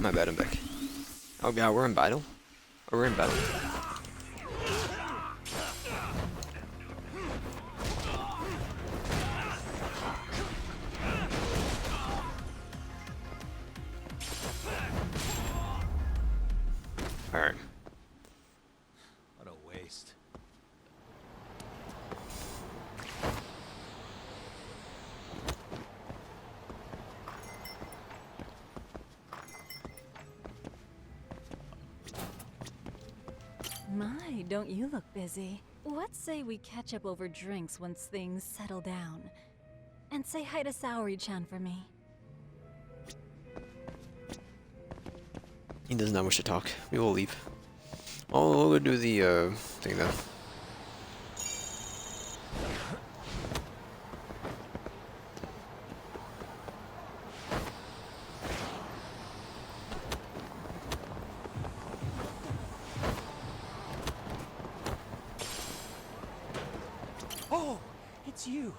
My bad, I'm back. Oh god, we're in battle? Oh, we're in battle. Alright. What a waste. My, don't you look busy. Let's say we catch up over drinks once things settle down. And say hi to Saori-chan for me. He does not wish to talk. We will leave. Oh, we'll go do the thing though. Oh, it's you.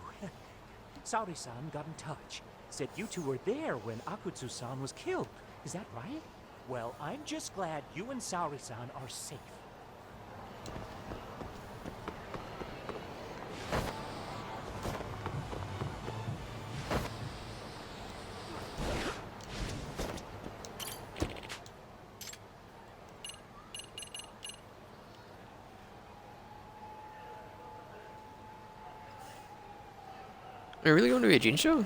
Saori-san got in touch. Said you two were there when Akutsu-san was killed. Is that right? Well, I'm just glad you and Saori-san are safe. Are we really going to a Jin show?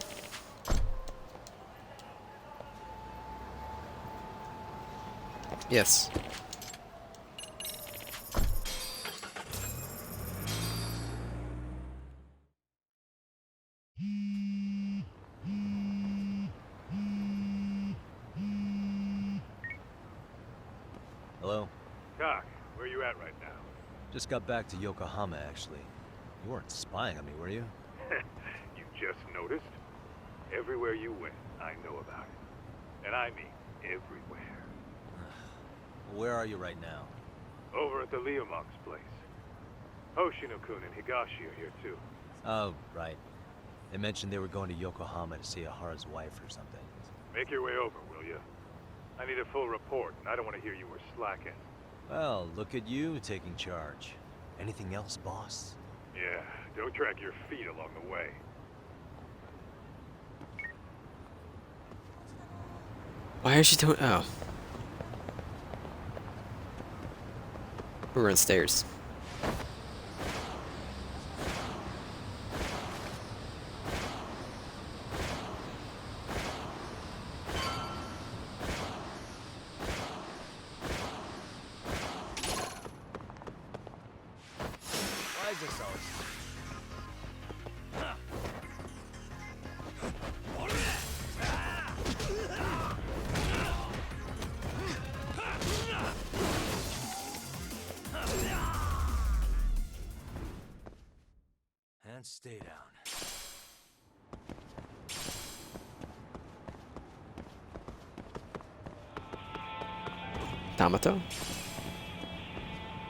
Yes. Hello? Doc, where you at right now? Just got back to Yokohama, actually. You weren't spying on me, were you? You just noticed? Everywhere you went, I know about it. And I mean everywhere. Where are you right now? Over at the Leomonk's place. Hoshino-kun and Higashi are here too. Oh, right. They mentioned they were going to Yokohama to see Ahara's wife or something. Make your way over, will you? I need a full report, and I don't want to hear you were slacking. Well, look at you taking charge. Anything else, boss? Yeah, don't drag your feet along the way. Why is she doing? Oh. We're on stairs. Why is this all? And stay down. Tamato?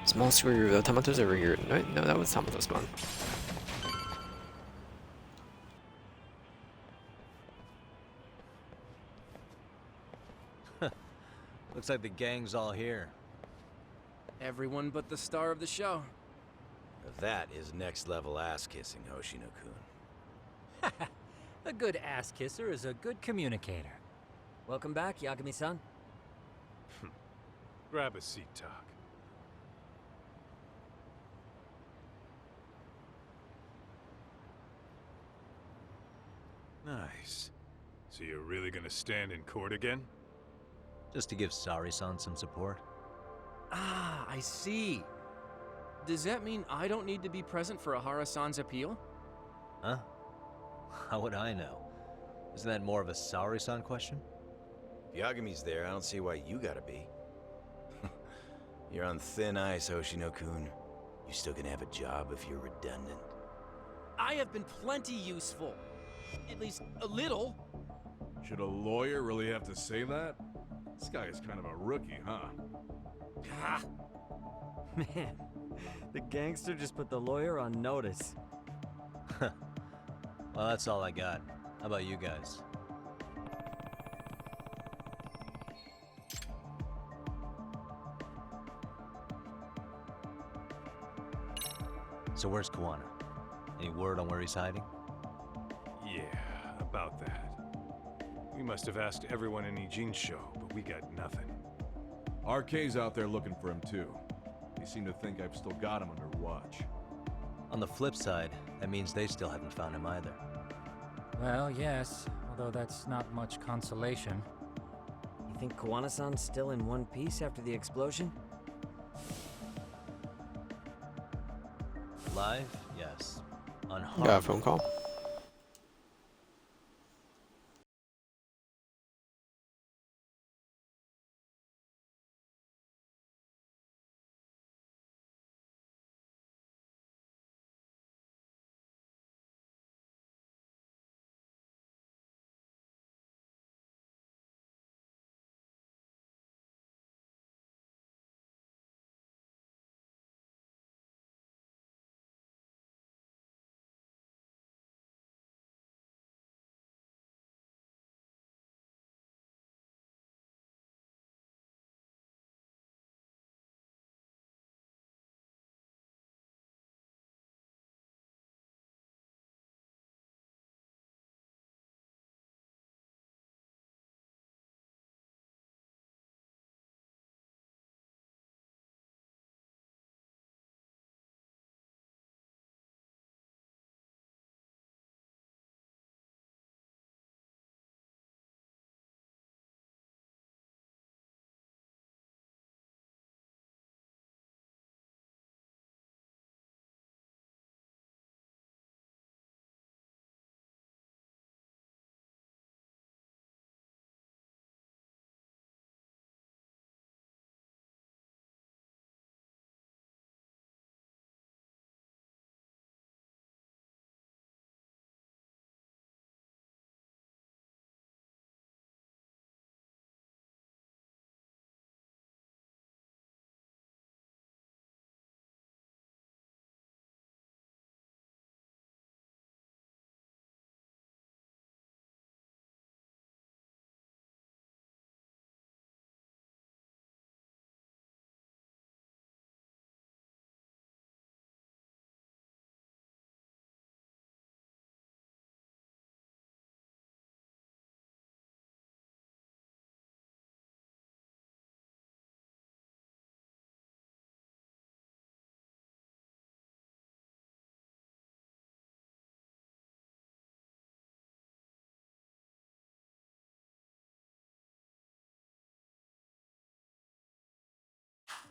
Small square reveal. Tamato's over here. No, that was Tamato's spawn. Looks like the gang's all here. Everyone but the star of the show. That is next level ass kissing, Hoshino-kun. A good ass kisser is a good communicator. Welcome back, Yagami-san. Grab a seat, Doc. Nice. So you're really gonna stand in court again? Just to give Saori-san some support. Ah, I see. Does that mean I don't need to be present for Ahara-san's appeal? Huh? How would I know? Isn't that more of a Saori-san question? If Yagami's there, I don't see why you gotta be. You're on thin ice, Hoshino-kun. You still gonna have a job if you're redundant. I have been plenty useful. At least a little. Should a lawyer really have to say that? This guy is kind of a rookie, huh? Ah, Man, the gangster just put the lawyer on notice. Well, that's all I got. How about you guys? So where's Kawana? Any word on where he's hiding? Yeah, about that. We must have asked everyone in Ijincho, but we got nothing. RK's out there looking for him too. They seem to think I've still got him under watch. On the flip side, that means they still haven't found him either. Well, yes, although that's not much consolation. You think Kawana-san's still in one piece after the explosion? Alive? Yes. Unharmed? Got a phone call.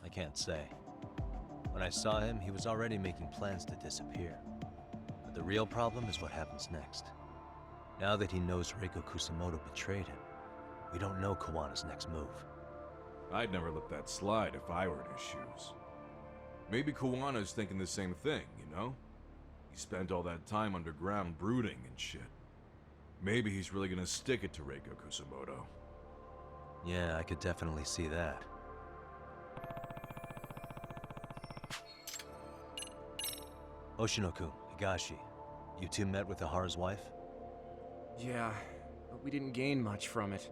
I can't say. When I saw him, he was already making plans to disappear. But the real problem is what happens next. Now that he knows Reiko Kusamoto betrayed him, we don't know Kawana's next move. I'd never let that slide if I were in his shoes. Maybe Kawana's thinking the same thing, you know? He spent all that time underground brooding and shit. Maybe he's really gonna stick it to Reiko Kusamoto. Yeah, I could definitely see that. Oshino-kun, Higashi, you two met with Ahara's wife? Yeah, but we didn't gain much from it.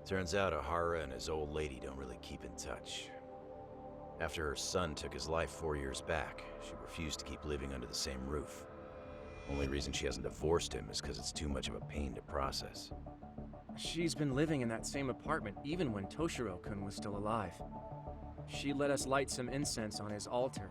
Turns out Ahara and his old lady don't really keep in touch. After her son took his life 4 years back, she refused to keep living under the same roof. Only reason she hasn't divorced him is because it's too much of a pain to process. She's been living in that same apartment even when Toshiro-kun was still alive. She let us light some incense on his altar,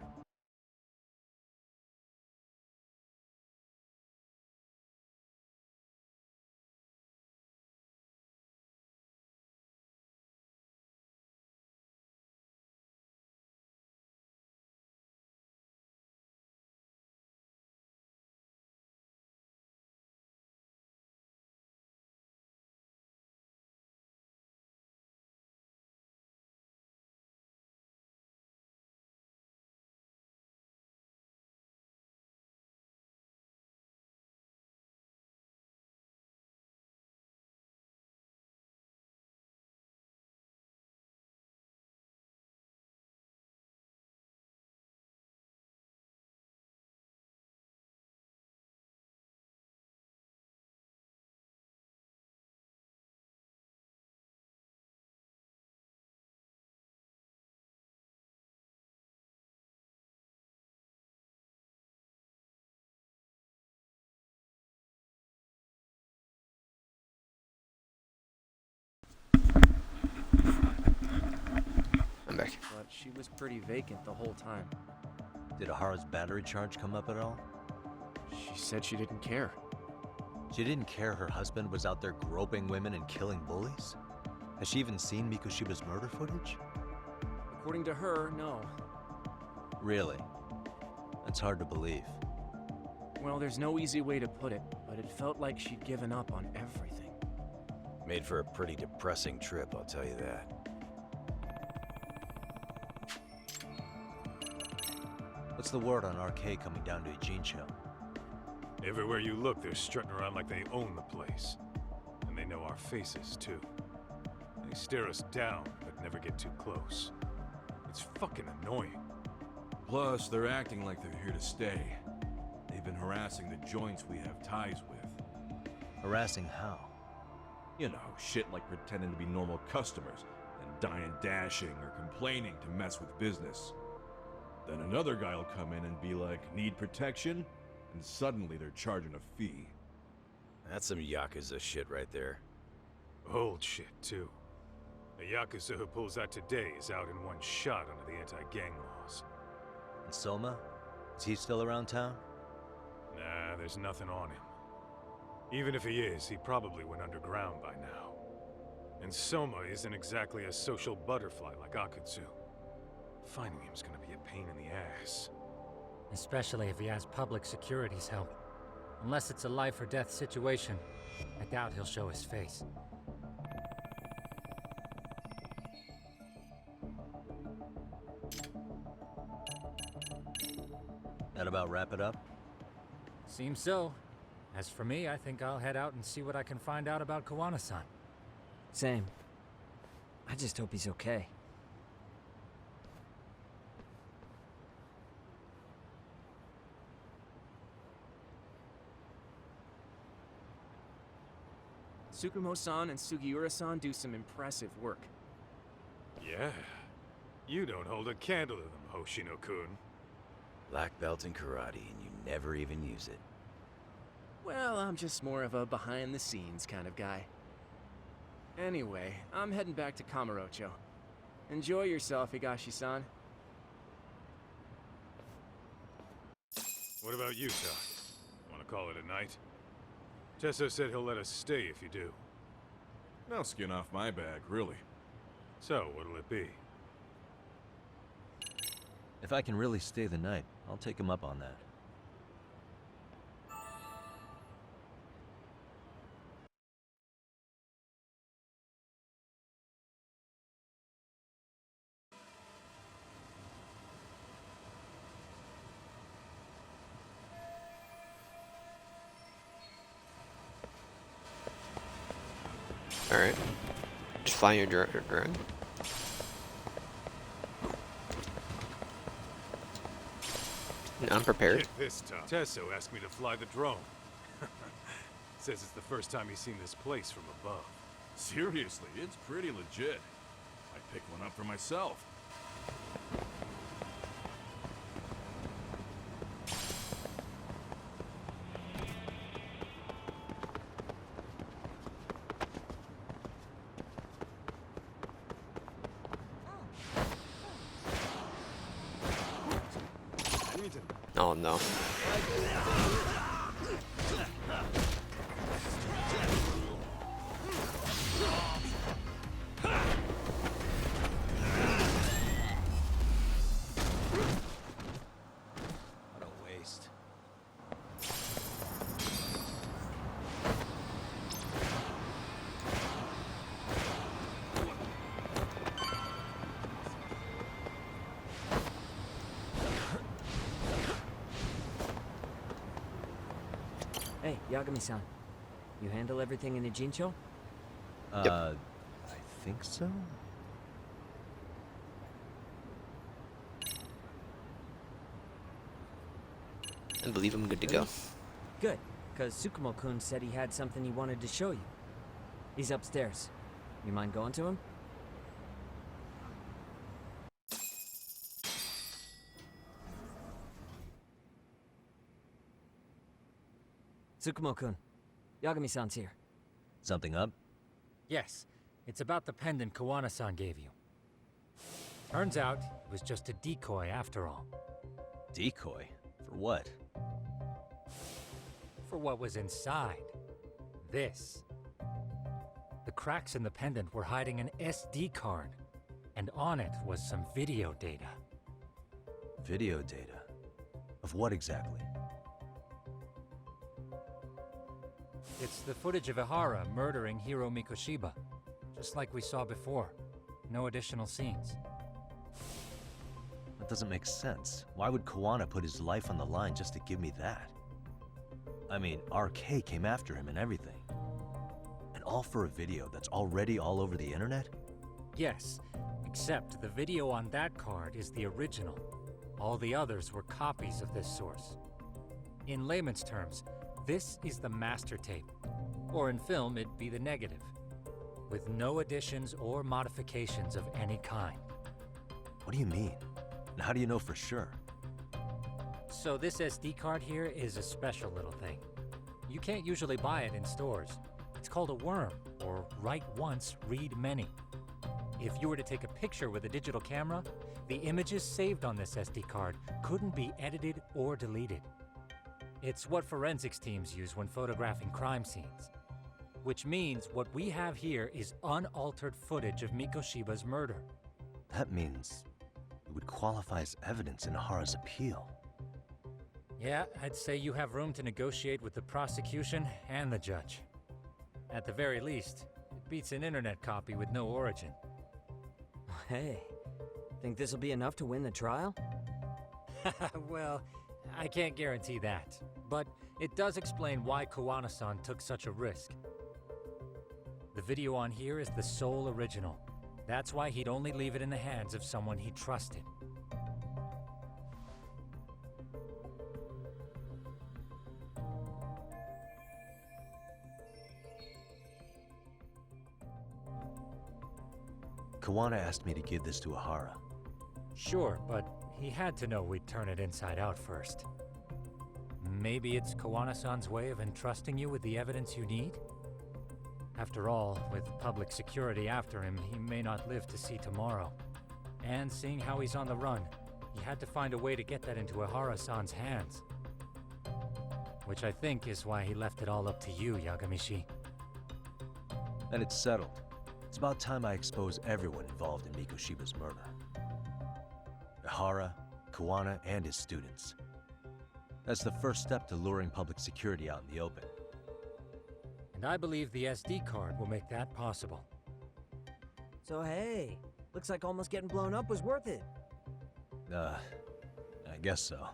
I'm back. but she was pretty vacant the whole time. Did Ahara's battery charge come up at all? She said she didn't care. She didn't care her husband was out there groping women and killing bullies? Has she even seen Mikushiba's murder footage? According to her, no. Really? That's hard to believe. Well, there's no easy way to put it, but it felt like she'd given up on everything. Made for a pretty depressing trip, I'll tell you that. What's the word on RK coming down to Ijincho? Everywhere you look, they're strutting around like they own the place. And they know our faces, too. They stare us down, but never get too close. It's fucking annoying. Plus, they're acting like they're here to stay. They've been harassing the joints we have ties with. Harassing how? You know, shit like pretending to be normal customers and dying dashing or complaining to mess with business. Then another guy will come in and be like, need protection? And suddenly they're charging a fee. That's some Yakuza shit right there. Old shit, too. The Yakuza who pulls out today is out in one shot under the anti-gang laws. And Soma? Is he still around town? Nah, there's nothing on him. Even if he is, he probably went underground by now. And Soma isn't exactly a social butterfly like Akutsu. Finding him's gonna be a pain in the ass. Especially if he has public security's help. Unless it's a life or death situation, I doubt he'll show his face. That about wrap it up? Seems so. As for me, I think I'll head out and see what I can find out about Kawana-san. Same. I just hope he's okay. Tsukumo-san and Sugiura-san do some impressive work. Yeah. You don't hold a candle to them, Hoshino-kun. Black belt in karate, and you never even use it. Well, I'm just more of a behind-the-scenes kind of guy. Anyway, I'm heading back to Kamurocho. Enjoy yourself, Higashi-san. What about you, Doc? Want to call it a night? Tesso said he'll let us stay if you do. No skin off my back, really. So, what'll it be? If I can really stay the night, I'll take him up on that. Alright. Just fly your drone. Unprepared. Get this time. Tesso asked me to fly the drone. Says it's the first time he's seen this place from above. Seriously, it's pretty legit. I picked one up for myself. Oh no. What a waste. Hey, Yagami-san. You handle everything in Ijincho? I think so? I believe I'm good to go. Good, because Tsukumo-kun said he had something he wanted to show you. He's upstairs. You mind going to him? Tsukumo-kun, Yagami-san's here. Something up? Yes, it's about the pendant Kawana-san gave you. Turns out, it was just a decoy after all. Decoy? For what? For what was inside. This. The cracks in the pendant were hiding an SD card, and on it was some video data. Video data? Of what exactly? It's the footage of Ihara murdering Hiro Mikoshiba, just like we saw before. No additional scenes. That doesn't make sense. Why would Kawana put his life on the line just to give me that? I mean, RK came after him and everything. And all for a video that's already all over the internet? Yes, except the video on that card is the original. All the others were copies of this source. In layman's terms, this is the master tape. Or in film, it'd be the negative. With no additions or modifications of any kind. What do you mean? And how do you know for sure? So this SD card here is a special little thing. You can't usually buy it in stores. It's called a worm, or write once, read many. If you were to take a picture with a digital camera, the images saved on this SD card couldn't be edited or deleted. It's what forensics teams use when photographing crime scenes. Which means what we have here is unaltered footage of Mikoshiba's murder. That means it would qualify as evidence in Ihara's appeal. Yeah, I'd say you have room to negotiate with the prosecution and the judge. At the very least, it beats an internet copy with no origin. Hey, think this'll be enough to win the trial? Well, I can't guarantee that, but it does explain why Kawana-san took such a risk. The video on here is the sole original. That's why he'd only leave it in the hands of someone he trusted. Kawana asked me to give this to Ihara. Sure, but he had to know we'd turn it inside out first. Maybe it's Kawana-san's way of entrusting you with the evidence you need? After all, with public security after him, he may not live to see tomorrow. And seeing how he's on the run, he had to find a way to get that into Ihara-san's hands. Which I think is why he left it all up to you, Yagamishi. And it's settled. It's about time I expose everyone involved in Mikoshiba's murder. Ihara, Kawana, and his students. That's the first step to luring public security out in the open. And I believe the SD card will make that possible. So hey, looks like almost getting blown up was worth it. I guess so.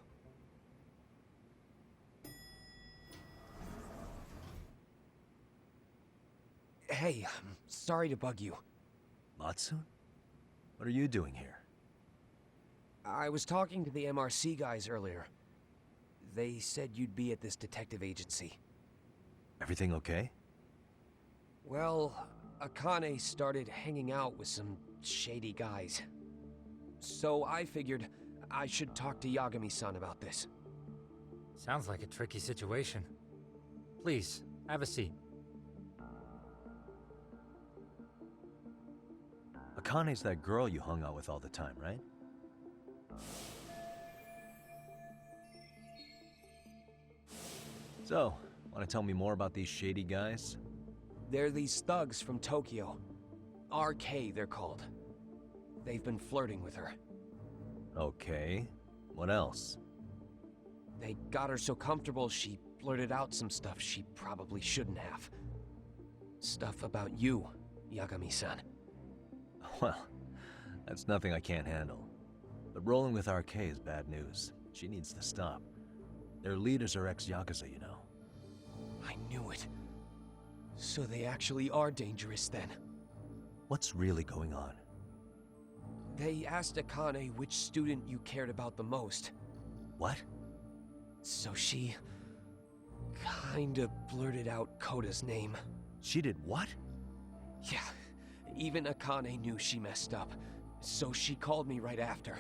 Hey, I'm sorry to bug you. Matsune? What are you doing here? I was talking to the MRC guys earlier. They said you'd be at this detective agency. Everything okay? Well, Akane started hanging out with some shady guys. So I figured I should talk to Yagami-san about this. Sounds like a tricky situation. Please, have a seat. Akane's that girl you hung out with all the time, right? So, want to tell me more about these shady guys? They're these thugs from Tokyo. RK, they're called. They've been flirting with her. Okay. What else? They got her so comfortable she blurted out some stuff she probably shouldn't have. Stuff about you, Yagami-san. Well, that's nothing I can't handle. But rolling with RK is bad news. She needs to stop. Their leaders are ex-Yakuza, you know. I knew it. So they actually are dangerous then. What's really going on? They asked Akane which student you cared about the most. What? So she kinda blurted out Koda's name. She did what? Yeah, even Akane knew she messed up, so she called me right after.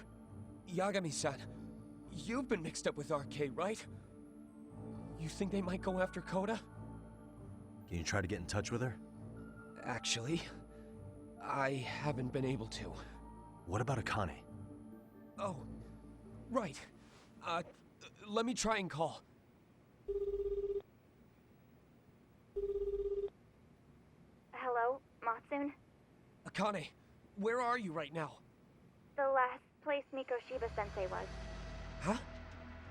Yagami-san, you've been mixed up with RK, right? You think they might go after Koda? Can you try to get in touch with her? Actually, I haven't been able to. What about Akane? Oh, right. Let me try and call. Hello, Matsune? Akane, where are you right now? The last place Mikoshiba-sensei was. Huh?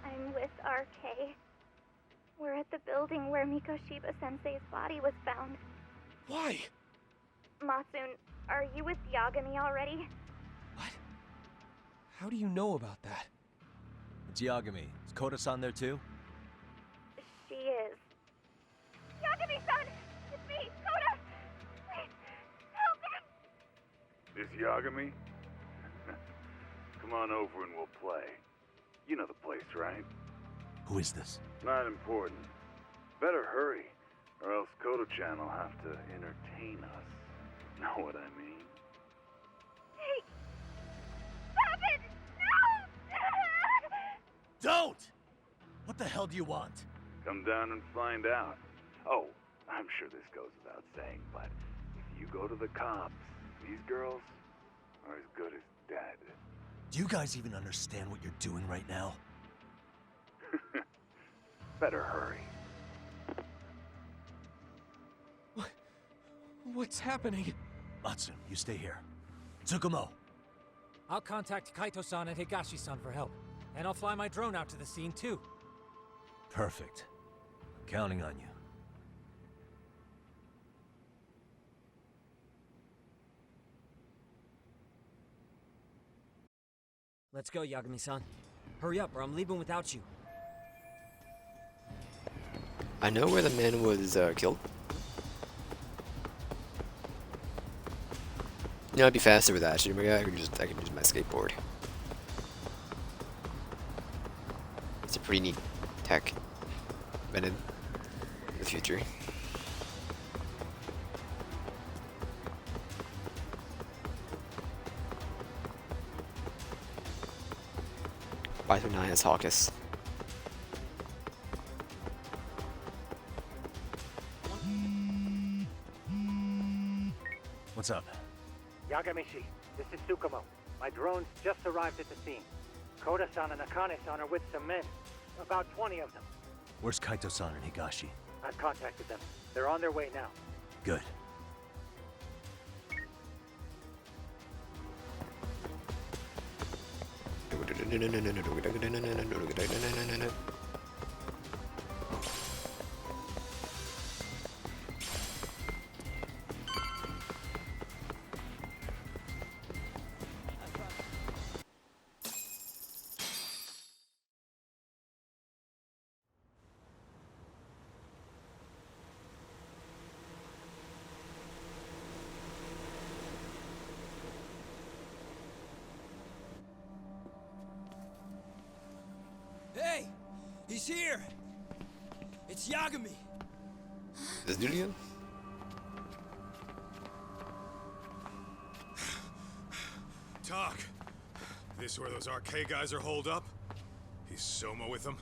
I'm with RK. We're at the building where Mikoshiba-sensei's body was found. Why? Matsune, are you with Yagami already? What? How do you know about that? It's Yagami. Is Koda-san there too? She is. Yagami-san! It's me, Koda! Please, help me! This Yagami? Come on over and we'll play. You know the place, right? Who is this? Not important. Better hurry, or else Kodo-chan will have to entertain us. Know what I mean? Hey! Stop it! No! Don't! What the hell do you want? Come down and find out. Oh, I'm sure this goes without saying, but if you go to the cops, these girls are as good as dead. Do you guys even understand what you're doing right now? Better hurry. What's happening? Matsune, you stay here. Tsukumo! I'll contact Kaito-san and Higashi-san for help. And I'll fly my drone out to the scene, too. Perfect. I'm counting on you. Let's go, Yagami-san. Hurry up, or I'm leaving without you. I know where the man was killed. Yeah, I'd be faster with that. I can use my skateboard. It's a pretty neat tech. Invented in the future. Y39 has Hawkus. What's up? Yagamishi, this is Tsukumo. My drones just arrived at the scene. Koda-san and Akane-san are with some men. About 20 of them. Where's Kaito-san and Higashi? I've contacted them. They're on their way now. Good. Hey! He's here! It's Yagami! This dude again? Talk. This where those RK guys are holed up? Is Soma with them?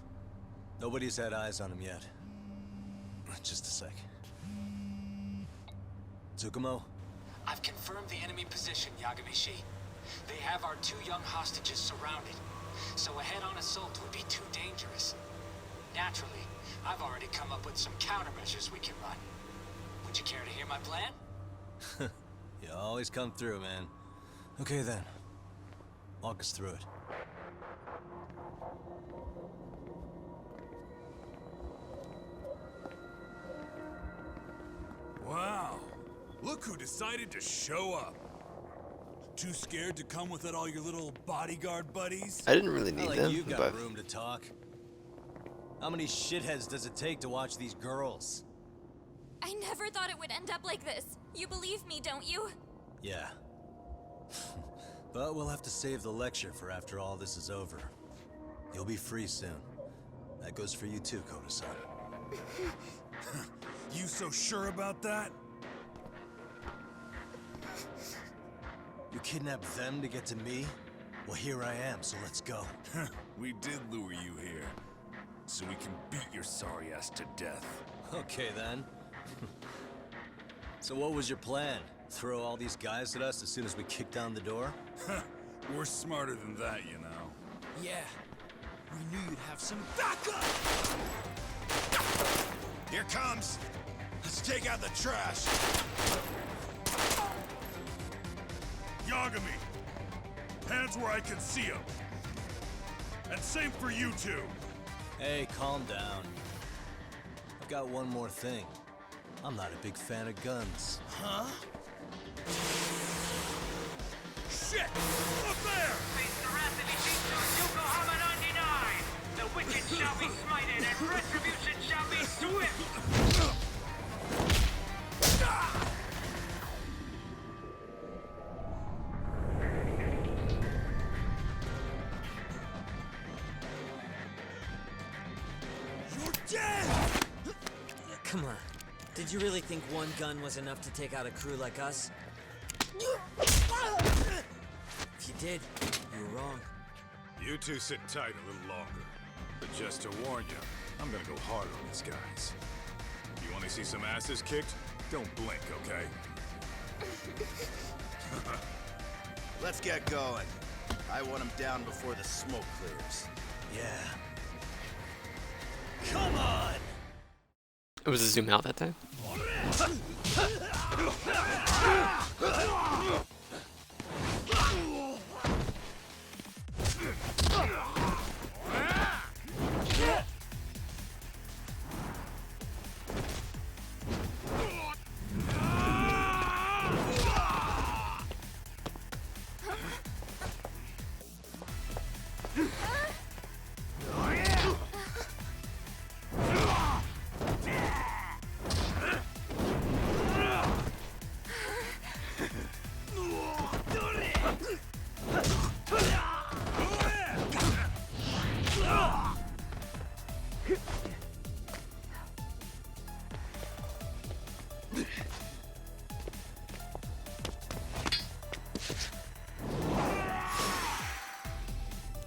Nobody's had eyes on him yet. Just a sec. Tsukumo? I've confirmed the enemy position, Yagami-shi. They have our 2 young hostages surrounded, so a head-on assault would be too dangerous. Naturally, I've already come up with some countermeasures we can run. Would you care to hear my plan? You always come through, man. Okay then. Walk us through it. Wow. Look who decided to show up. Too scared to come with all your little bodyguard buddies? I didn't really need Not like them, you've got but room to talk. How many shitheads does it take to watch these girls? I never thought it would end up like this. You believe me, don't you? Yeah. But we'll have to save the lecture for after all this is over. You'll be free soon. That goes for you too, Koda-san. You so sure about that? You kidnapped them to get to me? Well, here I am, so let's go. We did lure you here. So we can beat your sorry ass to death. Okay, then. So what was your plan? Throw all these guys at us as soon as we kick down the door? We're smarter than that, you know. Yeah. We knew you'd have some backup! Here comes! Let's take out the trash! Yagami! Hands where I can see them! And same for you two! Hey, calm down. I've got one more thing. I'm not a big fan of guns. Huh? Shit! Up there! Yokohama 99! The wicked shall be smited and retribution shall be swift! You're dead! Come on. Did you really think one gun was enough to take out a crew like us? If you did, you were wrong. You two sit tight a little longer. But just to warn you, I'm gonna go hard on these guys. You wanna see some asses kicked? Don't blink, okay? Let's get going. I want him down before the smoke clears. Yeah. Come on! It was a zoom out that time.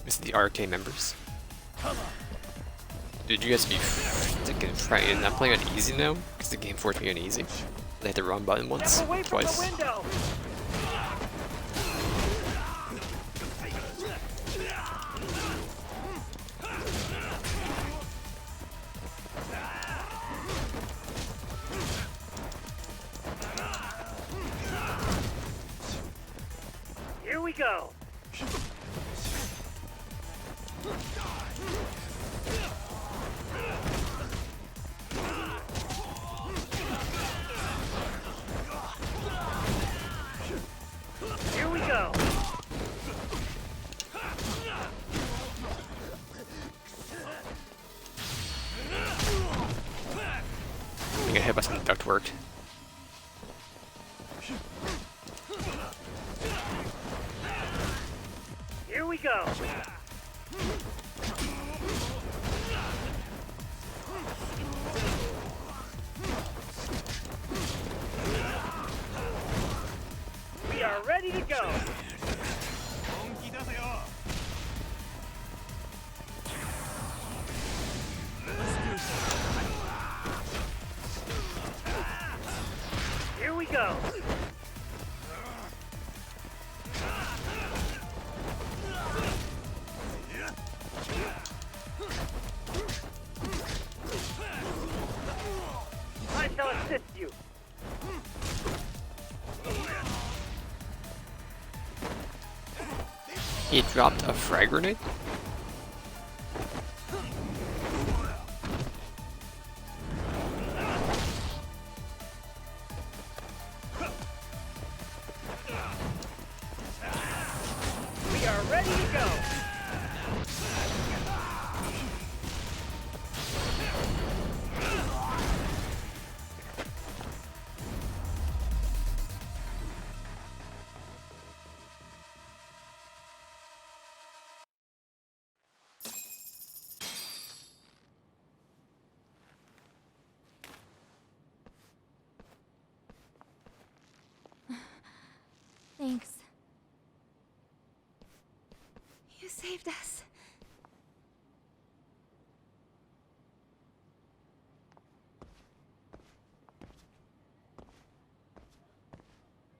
This is the RK members. Dude, you guys be freaking trying not playing on easy now? Because the game forced me on easy. They hit the wrong button once, twice. Here we go. Here we go. I got hit by some ductwork. Here we go. We are ready to go. Here we go. I shall assist you. He dropped a frag grenade? We are ready to go. Thanks. You saved us.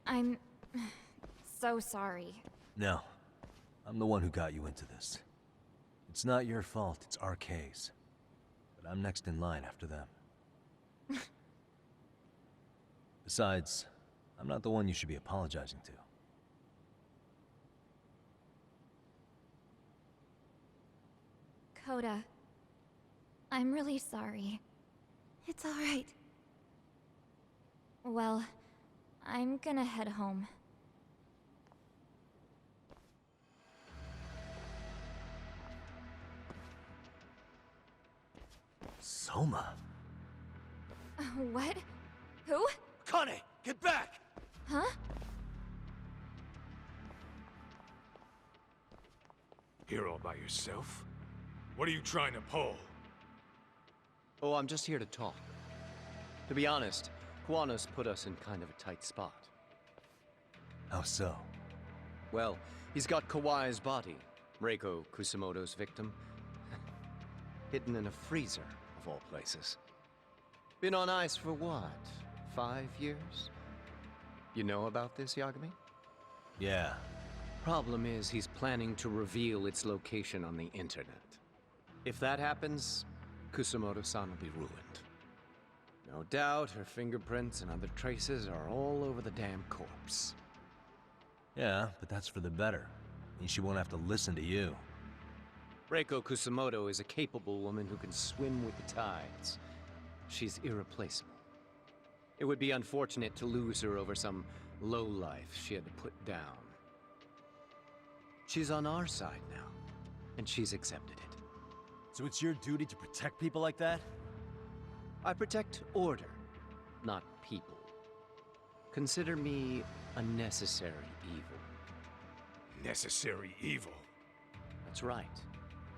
I'm so sorry. No, I'm the one who got you into this. It's not your fault, it's RK's. But I'm next in line after them. Besides, I'm not the one you should be apologizing to. Coda, I'm really sorry. It's all right. Well, I'm gonna head home. Soma? What? Who? Kane, get back! Huh? Here all by yourself? What are you trying to pull? Oh, I'm just here to talk. To be honest, Kuwano's put us in kind of a tight spot. How so? Well, he's got Kawai's body, Reiko Kusamoto's victim, hidden in a freezer, of all places. Been on ice for what, 5 years? You know about this, Yagami? Yeah. Problem is, he's planning to reveal its location on the internet. If that happens, Kusamoto-san will be ruined. No doubt her fingerprints and other traces are all over the damn corpse. Yeah, but that's for the better. Means she won't have to listen to you. Reiko Kusamoto is a capable woman who can swim with the tides. She's irreplaceable. It would be unfortunate to lose her over some lowlife she had to put down. She's on our side now, and she's accepted it. So it's your duty to protect people like that? I protect order, not people. Consider me a necessary evil. Necessary evil? That's right.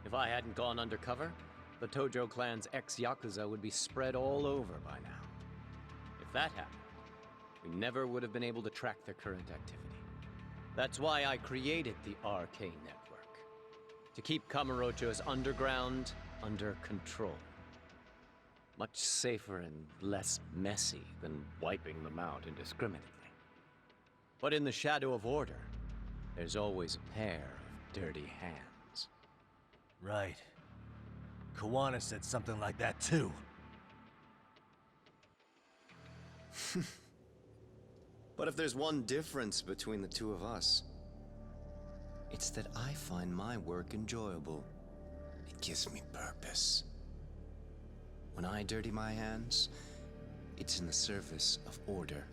If I hadn't gone undercover, the Tojo clan's ex-Yakuza would be spread all over by now. If that happened, we never would have been able to track their current activity. That's why I created the RK Network. To keep Kamurocho's underground under control. Much safer and less messy than wiping them out indiscriminately. But in the shadow of order, there's always a pair of dirty hands. Right. Kuwana said something like that too. But if there's one difference between the two of us, it's that I find my work enjoyable. It gives me purpose. When I dirty my hands, it's in the service of order.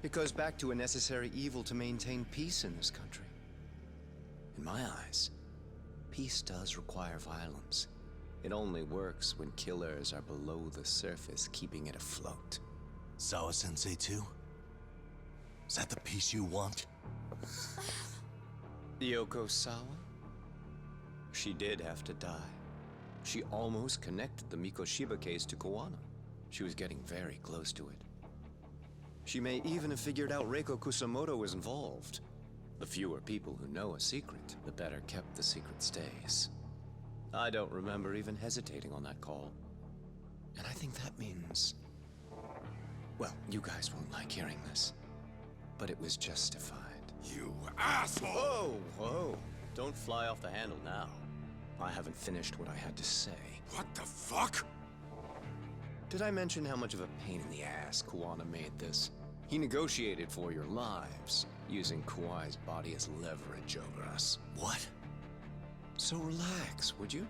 It goes back to a necessary evil to maintain peace in this country. In my eyes, peace does require violence. It only works when killers are below the surface, keeping it afloat. Sawa-sensei too? Is that the peace you want? Yoko Sawa? She did have to die. She almost connected the Mikoshiba case to Kuwana. She was getting very close to it. She may even have figured out Reiko Kusamoto was involved. The fewer people who know a secret, the better kept the secret stays. I don't remember even hesitating on that call. And I think that means... Well, you guys won't like hearing this, but it was justified. You asshole! Whoa, whoa. Don't fly off the handle now. I haven't finished what I had to say. What the fuck? Did I mention how much of a pain in the ass Kuwana made this? He negotiated for your lives, using Kawai's body as leverage over us. What? So relax, would you?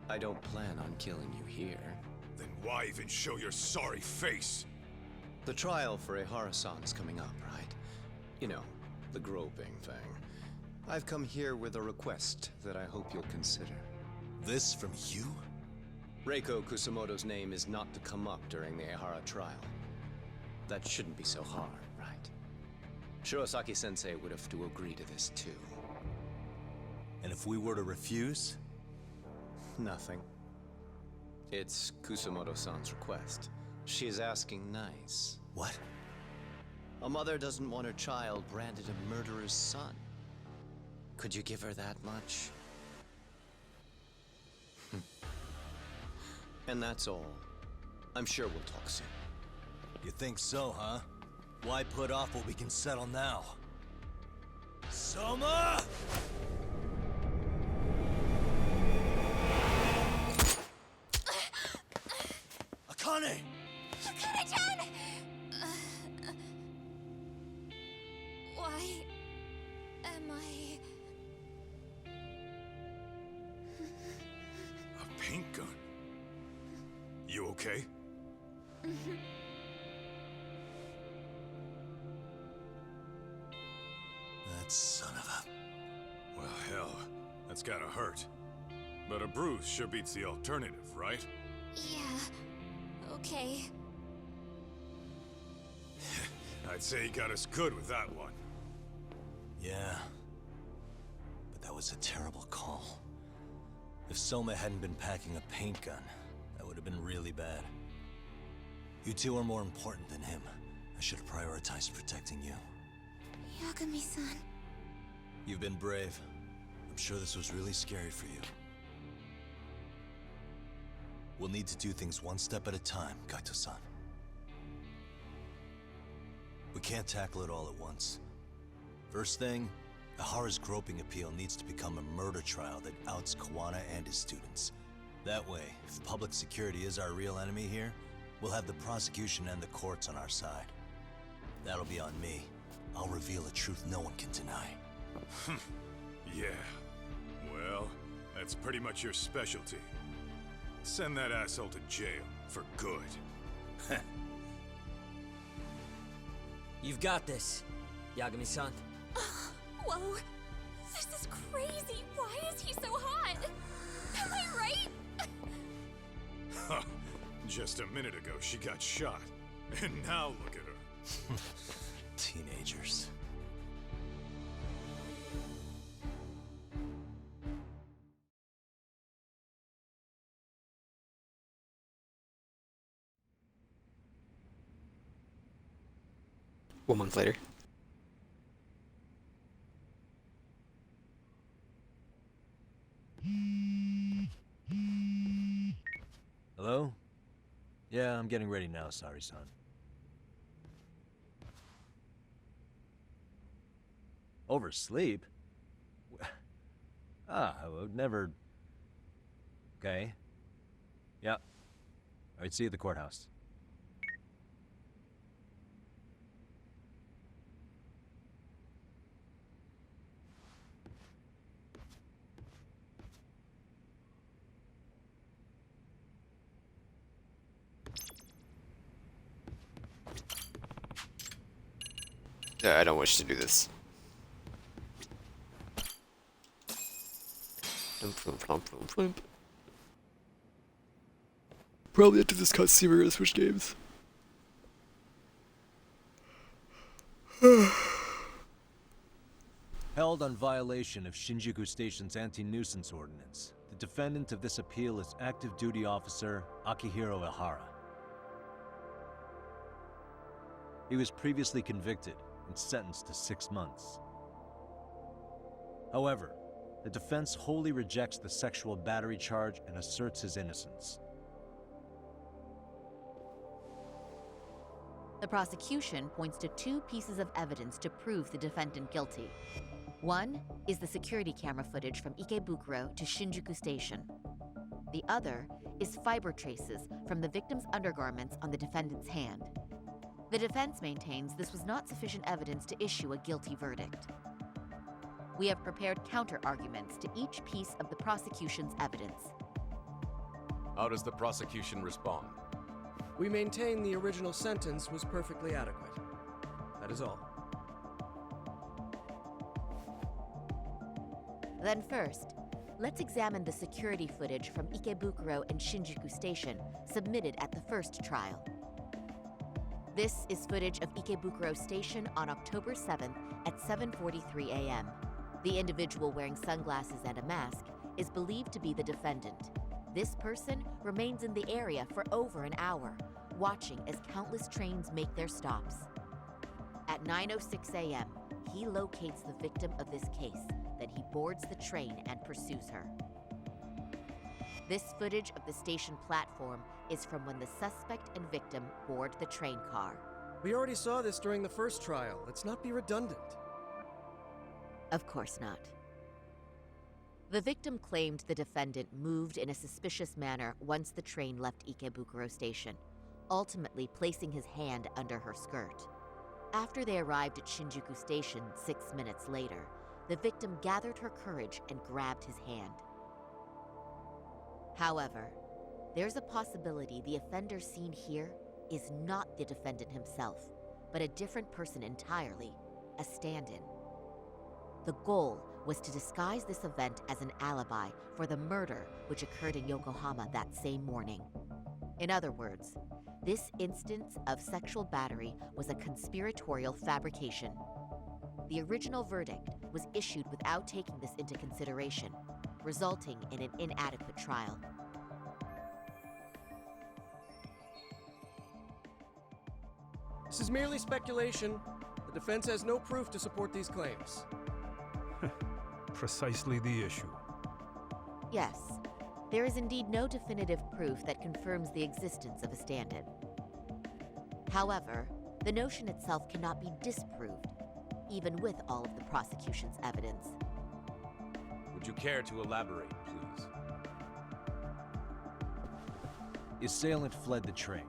I don't plan on killing you here. Then why even show your sorry face? The trial for Ehara-san is coming up, right? You know, the groping thing. I've come here with a request that I hope you'll consider. This from you? Reiko Kusamoto's name is not to come up during the Ehara trial. That shouldn't be so hard, right? Shirosaki-sensei would have to agree to this too. And if we were to refuse? Nothing. It's Kusamoto-san's request. She's asking nice. What? A mother doesn't want her child branded a murderer's son. Could you give her that much? And that's all. I'm sure we'll talk soon. You think so, huh? Why put off what we can settle now? Soma! Akane! Akane-chan! Why am I... A paint gun? You okay? That son of a... Well, hell, that's gotta hurt. But a bruise sure beats the alternative, right? Yeah. Okay. I'd say he got us good with that one. Yeah. But that was a terrible call. If Soma hadn't been packing a paint gun, that would have been really bad. You two are more important than him. I should have prioritized protecting you. Yagami-san. You've been brave. I'm sure this was really scary for you. We'll need to do things one step at a time, Kaito-san. We can't tackle it all at once. First thing, Ahara's groping appeal needs to become a murder trial that outs Kawana and his students. That way, if public security is our real enemy here, we'll have the prosecution and the courts on our side. That'll be on me. I'll reveal a truth no one can deny. Yeah. Well, that's pretty much your specialty. Send that asshole to jail for good. You've got this, Yagami-san. Whoa. This is crazy. Why is he so hot? Am I right? Just a minute ago, she got shot. And now look at her. Teenagers. One month later. Hello? Yeah, I'm getting ready now, Sari-san. Oversleep? I would never... Okay. Yeah. Alright, see you at the courthouse. I don't wish to do this. Probably have to discuss Seaver and Switch games. Held on violation of Shinjuku Station's anti-nuisance ordinance, the defendant of this appeal is active duty officer Akihiro Ihara. He was previously convicted and sentenced to 6 months. However, the defense wholly rejects the sexual battery charge and asserts his innocence. The prosecution points to 2 pieces of evidence to prove the defendant guilty. One is the security camera footage from Ikebukuro to Shinjuku Station. The other is fiber traces from the victim's undergarments on the defendant's hand. The defense maintains this was not sufficient evidence to issue a guilty verdict. We have prepared counter-arguments to each piece of the prosecution's evidence. How does the prosecution respond? We maintain the original sentence was perfectly adequate. That is all. Then first, let's examine the security footage from Ikebukuro and Shinjuku Station submitted at the first trial. This is footage of Ikebukuro Station on October 7th at 7:43 a.m. The individual wearing sunglasses and a mask is believed to be the defendant. This person remains in the area for over an hour, watching as countless trains make their stops. At 9:06 a.m., he locates the victim of this case, then he boards the train and pursues her. This footage of the station platform is from when the suspect and victim board the train car. We already saw this during the first trial. Let's not be redundant. Of course not. The victim claimed the defendant moved in a suspicious manner once the train left Ikebukuro Station. ultimately placing his hand under her skirt. After they arrived at Shinjuku Station 6 minutes later, the victim gathered her courage and grabbed his hand. However, there's a possibility the offender seen here is not the defendant himself, but a different person entirely, a stand-in. The goal was to disguise this event as an alibi for the murder which occurred in Yokohama that same morning. In other words, this instance of sexual battery was a conspiratorial fabrication. The original verdict was issued without taking this into consideration, resulting in an inadequate trial. This is merely speculation. The defense has no proof to support these claims. Precisely the issue. Yes, there is indeed no definitive proof that confirms the existence of a stand-in. However, the notion itself cannot be disproved, even with all of the prosecution's evidence. Would you care to elaborate, please? The assailant fled the train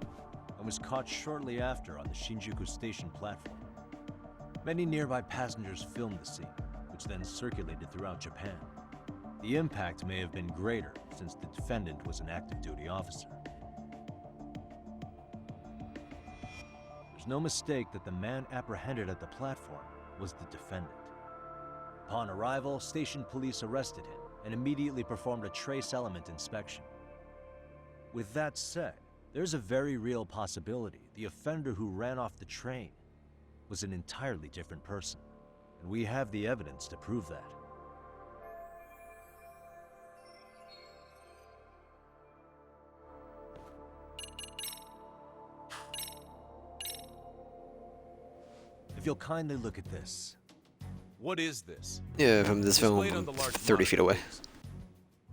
and was caught shortly after on the Shinjuku Station platform. Many nearby passengers filmed the scene, which then circulated throughout Japan. The impact may have been greater since the defendant was an active duty officer. There's no mistake that the man apprehended at the platform was the defendant. Upon arrival, station police arrested him and immediately performed a trace element inspection. With that said, there's a very real possibility the offender who ran off the train was an entirely different person, and we have the evidence to prove that. If you'll kindly look at this. What is this? Yeah, from this film, Displayed on the large 30 feet away.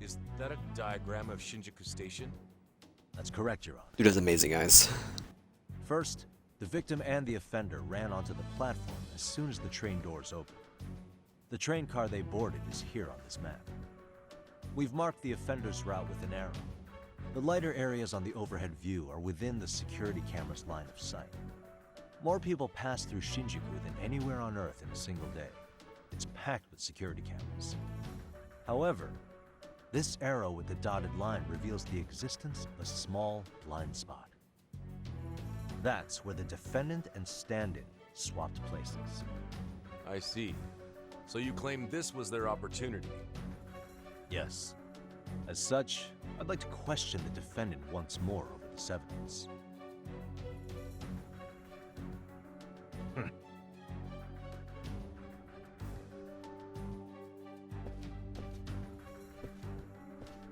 Is that a diagram of Shinjuku Station? That's correct, Your Honor. Dude has amazing eyes. First, the victim and the offender ran onto the platform as soon as the train doors opened. The train car they boarded is here on this map. We've marked the offender's route with an arrow. The lighter areas on the overhead view are within the security camera's line of sight. More people pass through Shinjuku than anywhere on Earth in a single day. It's packed with security cameras. However, this arrow with the dotted line reveals the existence of a small blind spot. That's where the defendant and stand-in swapped places. I see. So you claim this was their opportunity? Yes. As such, I'd like to question the defendant once more over this evidence.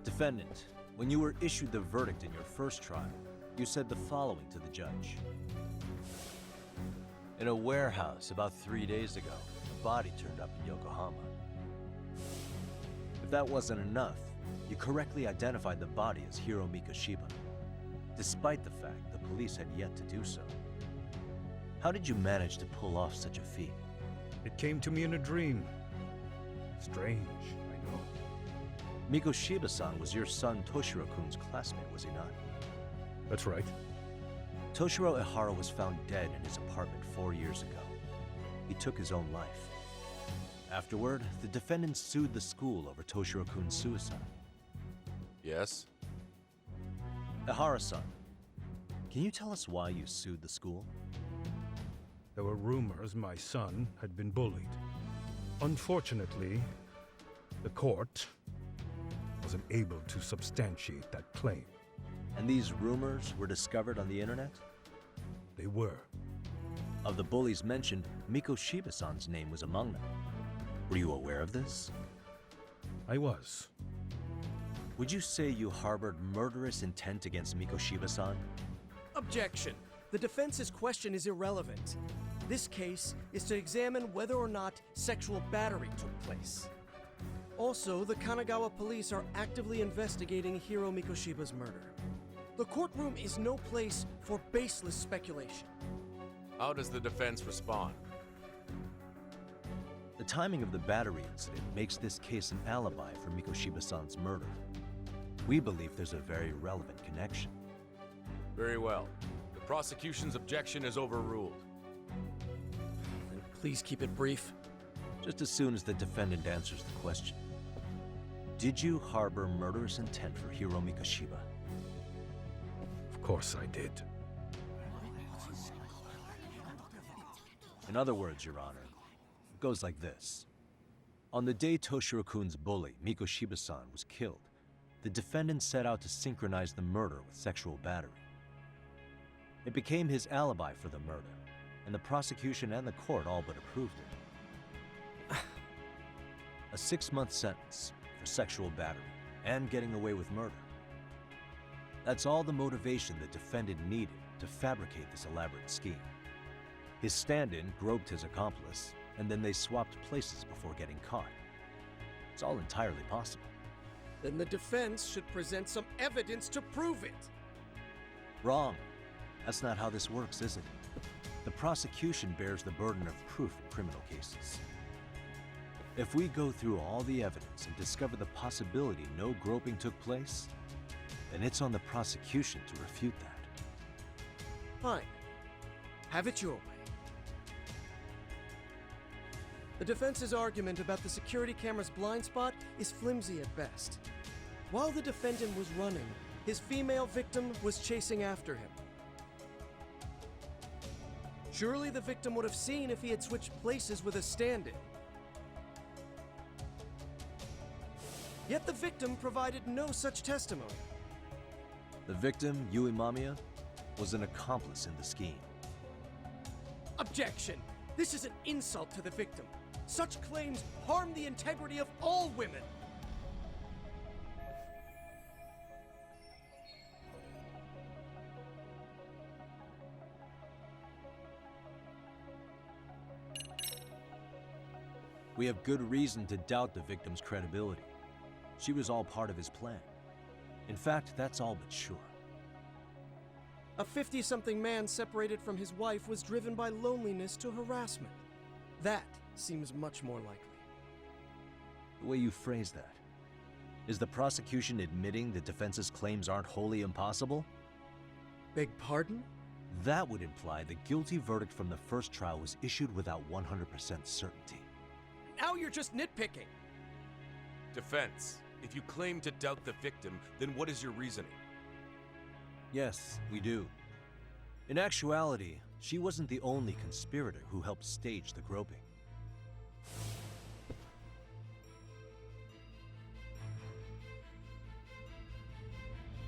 Defendant, when you were issued the verdict in your first trial, you said the following to the judge. In a warehouse about 3 days ago, a body turned up in Yokohama. If that wasn't enough, you correctly identified the body as Hiro Mikoshiba, despite the fact the police had yet to do so. How did you manage to pull off such a feat? It came to me in a dream. Strange, I know. Mikoshiba-san was your son Toshiro-kun's classmate, was he not? That's right. Toshiro Ehara was found dead in his apartment 4 years ago. He took his own life. Afterward, the defendant sued the school over Toshiro-kun's suicide. Yes? Ehara-san, can you tell us why you sued the school? There were rumors my son had been bullied. Unfortunately, the court wasn't able to substantiate that claim. And these rumors were discovered on the internet? They were. Of the bullies mentioned, Mikoshiba-san's name was among them. Were you aware of this? I was. Would you say you harbored murderous intent against Mikoshiba-san? Objection. The defense's question is irrelevant. This case is to examine whether or not sexual battery took place. Also, the Kanagawa police are actively investigating Hiro Mikoshiba's murder. The courtroom is no place for baseless speculation. How does the defense respond? The timing of the battery incident makes this case an alibi for Mikoshiba-san's murder. We believe there's a very relevant connection. Very well. Prosecution's objection is overruled. And please keep it brief. Just as soon as the defendant answers the question. Did you harbor murderous intent for Hiro Mikoshiba? Of course I did. In other words, Your Honor, it goes like this. On the day Toshiro-kun's bully, Mikoshiba-san, was killed, the defendant set out to synchronize the murder with sexual battery. It became his alibi for the murder, and the prosecution and the court all but approved it. A 6-month sentence for sexual battery and getting away with murder. That's all the motivation the defendant needed to fabricate this elaborate scheme. His stand-in groped his accomplice, and then they swapped places before getting caught. It's all entirely possible. Then the defense should present some evidence to prove it. Wrong. That's not how this works, is it? The prosecution bears the burden of proof in criminal cases. If we go through all the evidence and discover the possibility no groping took place, then it's on the prosecution to refute that. Fine. Have it your way. The defense's argument about the security camera's blind spot is flimsy at best. While the defendant was running, his female victim was chasing after him. Surely the victim would have seen if he had switched places with a stand-in. Yet the victim provided no such testimony. The victim, Yui Mamiya, was an accomplice in the scheme. Objection! This is an insult to the victim. Such claims harm the integrity of all women. We have good reason to doubt the victim's credibility. She was all part of his plan. In fact, that's all but sure. A 50-something man separated from his wife was driven by loneliness to harassment. That seems much more likely. The way you phrase that. Is the prosecution admitting the defense's claims aren't wholly impossible? Beg pardon? That would imply the guilty verdict from the first trial was issued without 100% certainty. Now you're just nitpicking. Defense, if you claim to doubt the victim, then what is your reasoning? Yes, we do. In actuality, she wasn't the only conspirator who helped stage the groping.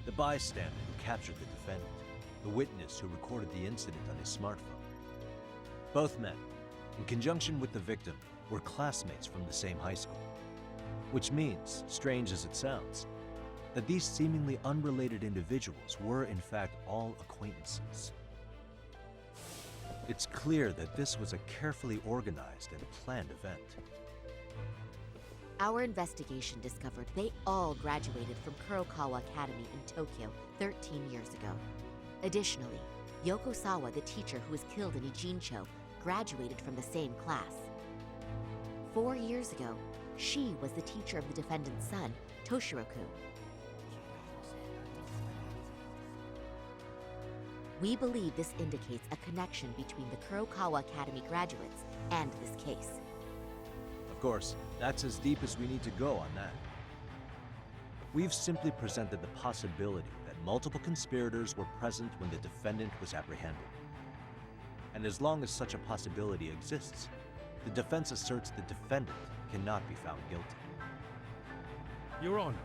The bystander who captured the defendant, the witness who recorded the incident on his smartphone. Both men, in conjunction with the victim, were classmates from the same high school. Which means, strange as it sounds, that these seemingly unrelated individuals were in fact all acquaintances. It's clear that this was a carefully organized and planned event. Our investigation discovered they all graduated from Kurokawa Academy in Tokyo 13 years ago. Additionally, Yoko Sawa, the teacher who was killed in Ijincho, graduated from the same class. 4 years ago, she was the teacher of the defendant's son, Toshiro-kun. We believe this indicates a connection between the Kurokawa Academy graduates and this case. Of course, that's as deep as we need to go on that. We've simply presented the possibility that multiple conspirators were present when the defendant was apprehended. And as long as such a possibility exists, the defense asserts the defendant cannot be found guilty. Your Honor,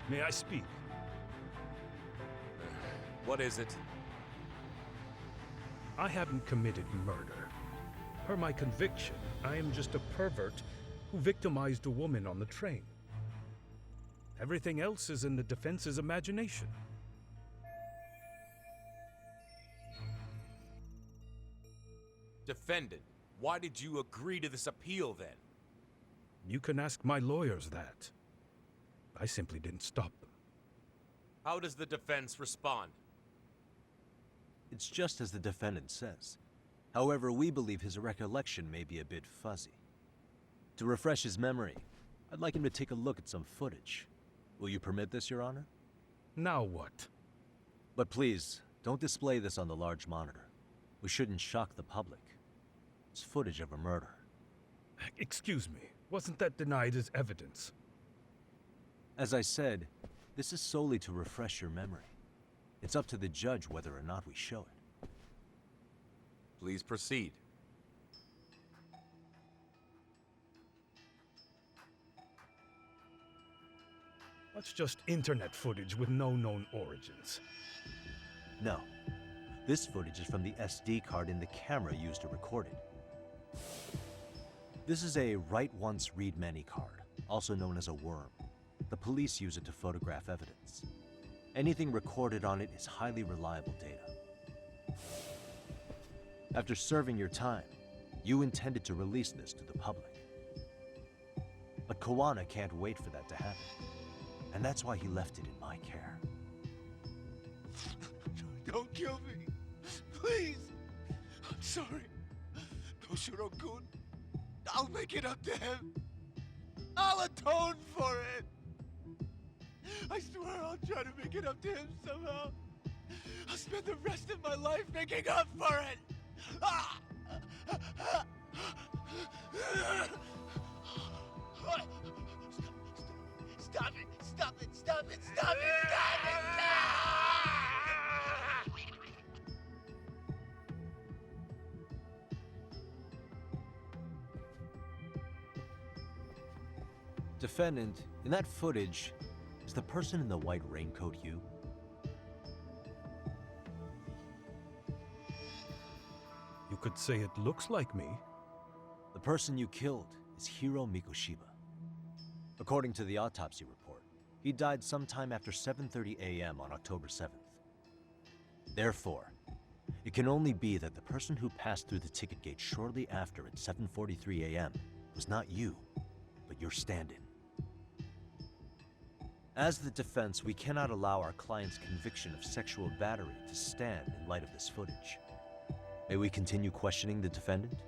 may I speak? What is it? I haven't committed murder. Per my conviction, I am just a pervert who victimized a woman on the train. Everything else is in the defense's imagination. Defendant, why did you agree to this appeal then? You can ask my lawyers that. I simply didn't stop them. How does the defense respond? It's just as the defendant says. However, we believe his recollection may be a bit fuzzy. To refresh his memory, I'd like him to take a look at some footage. Will you permit this, Your Honor? Now what? But please, Don't display this on the large monitor. We shouldn't shock the public. It's footage of a murder. Excuse me, wasn't that denied as evidence? As I said, this is solely to refresh your memory. It's up to the judge whether or not we show it. Please proceed. That's just internet footage with no known origins. No. This footage is from the SD card in the camera used to record it. This is a write once, read many card, also known as a worm. The police use it to photograph evidence. Anything recorded on it is highly reliable data. After serving your time, you intended to release this to the public. But Kuwana can't wait for that to happen. And that's why he left it in my care. Don't kill me. Please. I'm sorry. Toshiro-kun. I'll make it up to him. I'll atone for it. I swear I'll try to make it up to him somehow. I'll spend the rest of my life making up for it. Ah! Stop it! Stop it! Stop it! Stop it! Stop it! Defendant, in that footage, is the person in the white raincoat you? You could say it looks like me. The person you killed is Hiro Mikoshiba. According to the autopsy report, he died sometime after 7:30 a.m. on October 7th. Therefore, it can only be that the person who passed through the ticket gate shortly after at 7:43 a.m. was not you, but your stand-in. As the defense, we cannot allow our client's conviction of sexual battery to stand in light of this footage. May we continue questioning the defendant?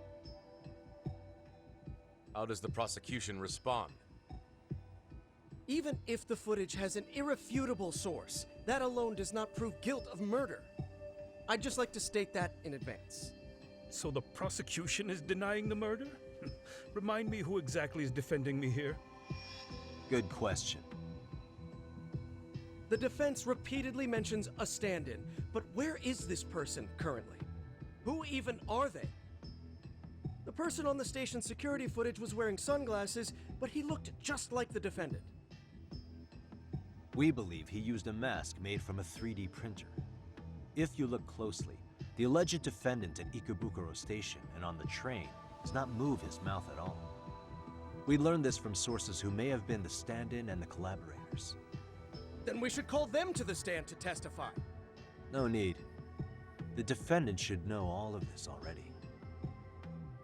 How does the prosecution respond? Even if the footage has an irrefutable source, that alone does not prove guilt of murder. I'd just like to state that in advance. So the prosecution is denying the murder? Remind me who exactly is defending me here. Good question. The defense repeatedly mentions a stand-in, but where is this person currently? Who even are they? The person on the station security footage was wearing sunglasses, but he looked just like the defendant. We believe he used a mask made from a 3D printer. If you look closely, the alleged defendant at Ikebukuro Station and on the train does not move his mouth at all. We learned this from sources who may have been the stand-in and the collaborators. Then we should call them to the stand to testify. No need. The defendant should know all of this already.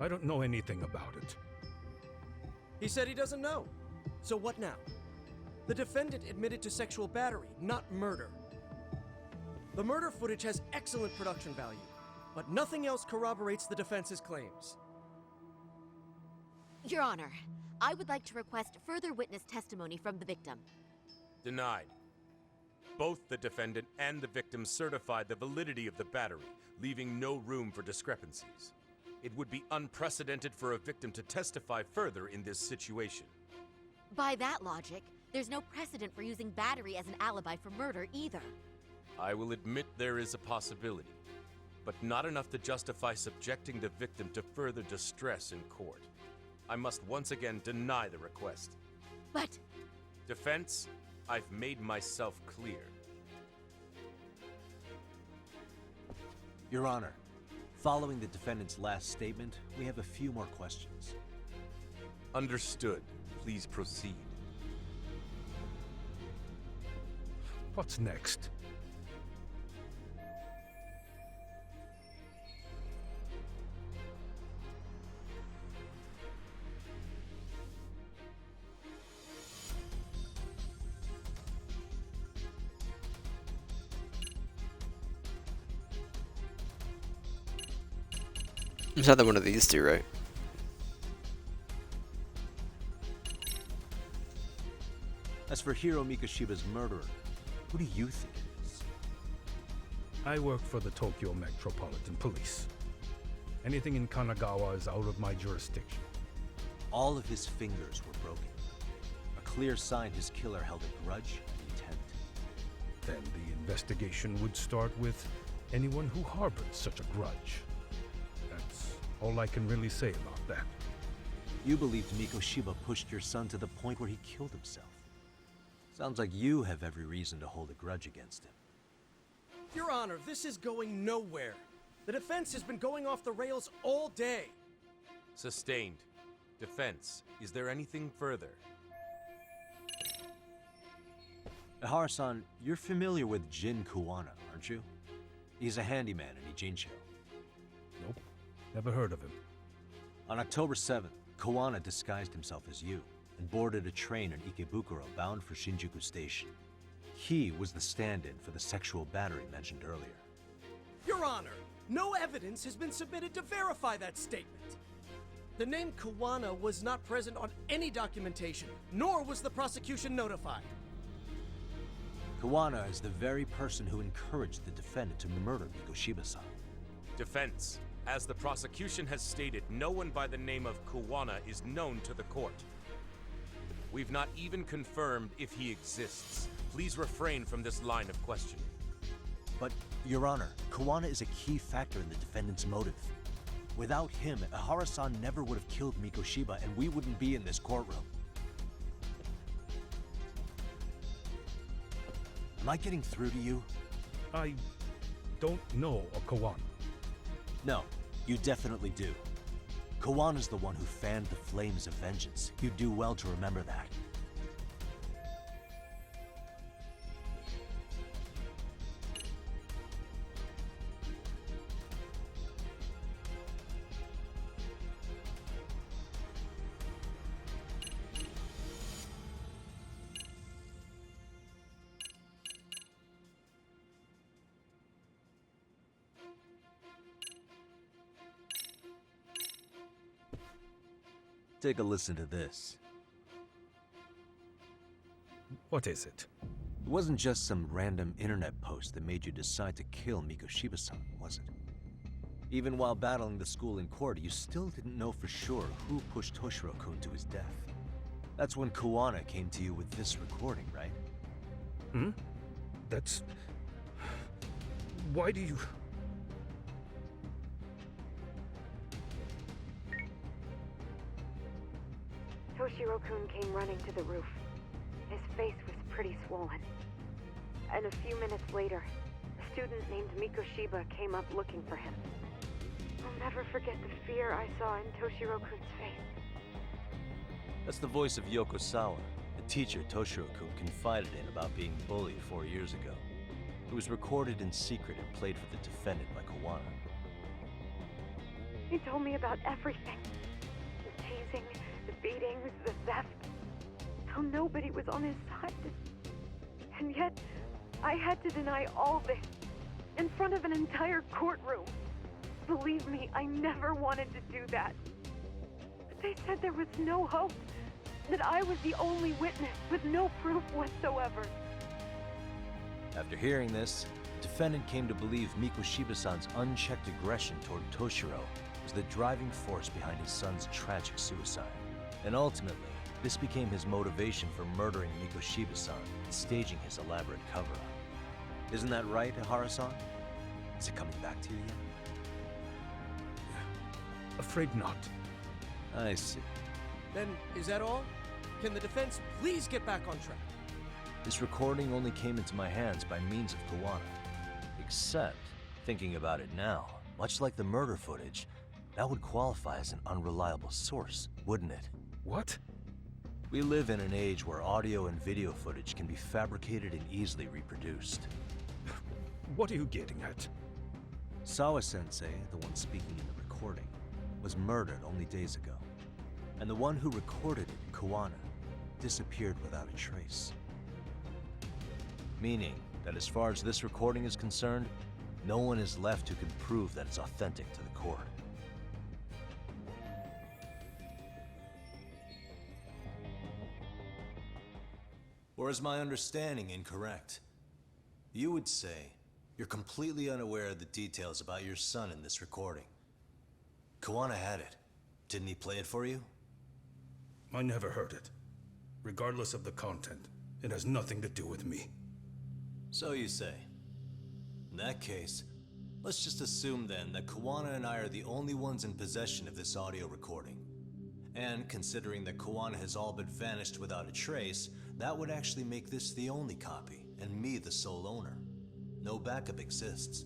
I don't know anything about it. He said he doesn't know. So what now? The defendant admitted to sexual battery, not murder. The murder footage has excellent production value, but nothing else corroborates the defense's claims. Your Honor, I would like to request further witness testimony from the victim. Denied. Both the defendant and the victim certified the validity of the battery, leaving no room for discrepancies. It would be unprecedented for a victim to testify further in this situation. By that logic, there's no precedent for using battery as an alibi for murder either. I will admit there is a possibility, but not enough to justify subjecting the victim to further distress in court. I must once again deny the request. But... Defense, I've made myself clear. Your Honor, following the defendant's last statement, we have a few more questions. Understood. Please proceed. What's next? It's not that one of these two, right? As for Hiro Mikoshiba's murderer, who do you think it is? I work for the Tokyo Metropolitan Police. Anything in Kanagawa is out of my jurisdiction. All of his fingers were broken. A clear sign his killer held a grudge and intent. Then the investigation would start with anyone who harbored such a grudge. That's all I can really say about that. You believed Mikoshiba pushed your son to the point where he killed himself. Sounds like you have every reason to hold a grudge against him. Your Honor, this is going nowhere. The defense has been going off the rails all day. Sustained. Defense. Is there anything further? Ihara-san, you're familiar with Jin Kuwana, aren't you? He's a handyman in Ijincho. Nope. Never heard of him. On October 7th, Kuwana disguised himself as you and boarded a train in Ikebukuro bound for Shinjuku Station. He was the stand-in for the sexual battery mentioned earlier. Your Honor, no evidence has been submitted to verify that statement. The name Kuwana was not present on any documentation, nor was the prosecution notified. Kuwana is the very person who encouraged the defendant to murder Mikoshiba-san. Defense. As the prosecution has stated, no one by the name of Kuwana is known to the court. We've not even confirmed if he exists. Please refrain from this line of questioning. But, Your Honor, Kuwana is a key factor in the defendant's motive. Without him, Ihara-san never would have killed Mikoshiba, and we wouldn't be in this courtroom. Am I getting through to you? I don't know a Kawana. No, you definitely do. Kawana's the one who fanned the flames of vengeance. You'd do well to remember that. Take a listen to this. What is it? It wasn't just some random internet post that made you decide to kill Mikoshiba-san, was it? Even while battling the school in court, you still didn't know for sure who pushed Toshiro-kun to his death. That's when Kuwana came to you with this recording, right? Hmm? That's... Why do you... Toshiro-kun came running to the roof. His face was pretty swollen. And a few minutes later, a student named Mikoshiba came up looking for him. I'll never forget the fear I saw in Toshiro-kun's face. That's the voice of Yoko Sawa, the teacher Toshiro-kun confided in about being bullied 4 years ago. It was recorded in secret and played for the defendant by Kuwana. He told me about everything. The teasing, the beatings, the theft. How nobody was on his side. And yet, I had to deny all this in front of an entire courtroom. Believe me, I never wanted to do that. But they said there was no hope, that I was the only witness with no proof whatsoever. After hearing this, the defendant came to believe Mikoshiba-san's unchecked aggression toward Toshiro was the driving force behind his son's tragic suicide. And ultimately, this became his motivation for murdering Mikoshiba-san and staging his elaborate cover-up. Isn't that right, Ihara-san? Is it coming back to you yet? Afraid not. I see. Then, is that all? Can the defense please get back on track? This recording only came into my hands by means of Kuwana. Except, thinking about it now, much like the murder footage, that would qualify as an unreliable source, wouldn't it? What? We live in an age where audio and video footage can be fabricated and easily reproduced. What are you getting at? Sawa-sensei, the one speaking in the recording, was murdered only days ago. And the one who recorded it, Kuwana, disappeared without a trace. Meaning that as far as this recording is concerned, no one is left who can prove that it's authentic to the court. Or is my understanding incorrect? You would say You're completely unaware of the details about your son in this recording. Kawana had it. Didn't he play it for you? I never heard it. Regardless of the content, it has nothing to do with me. So you say. In that case, let's just assume then that Kawana and I are the only ones in possession of this audio recording. And considering that Kawana has all but vanished without a trace, that would actually make this the only copy, and me the sole owner. No backup exists.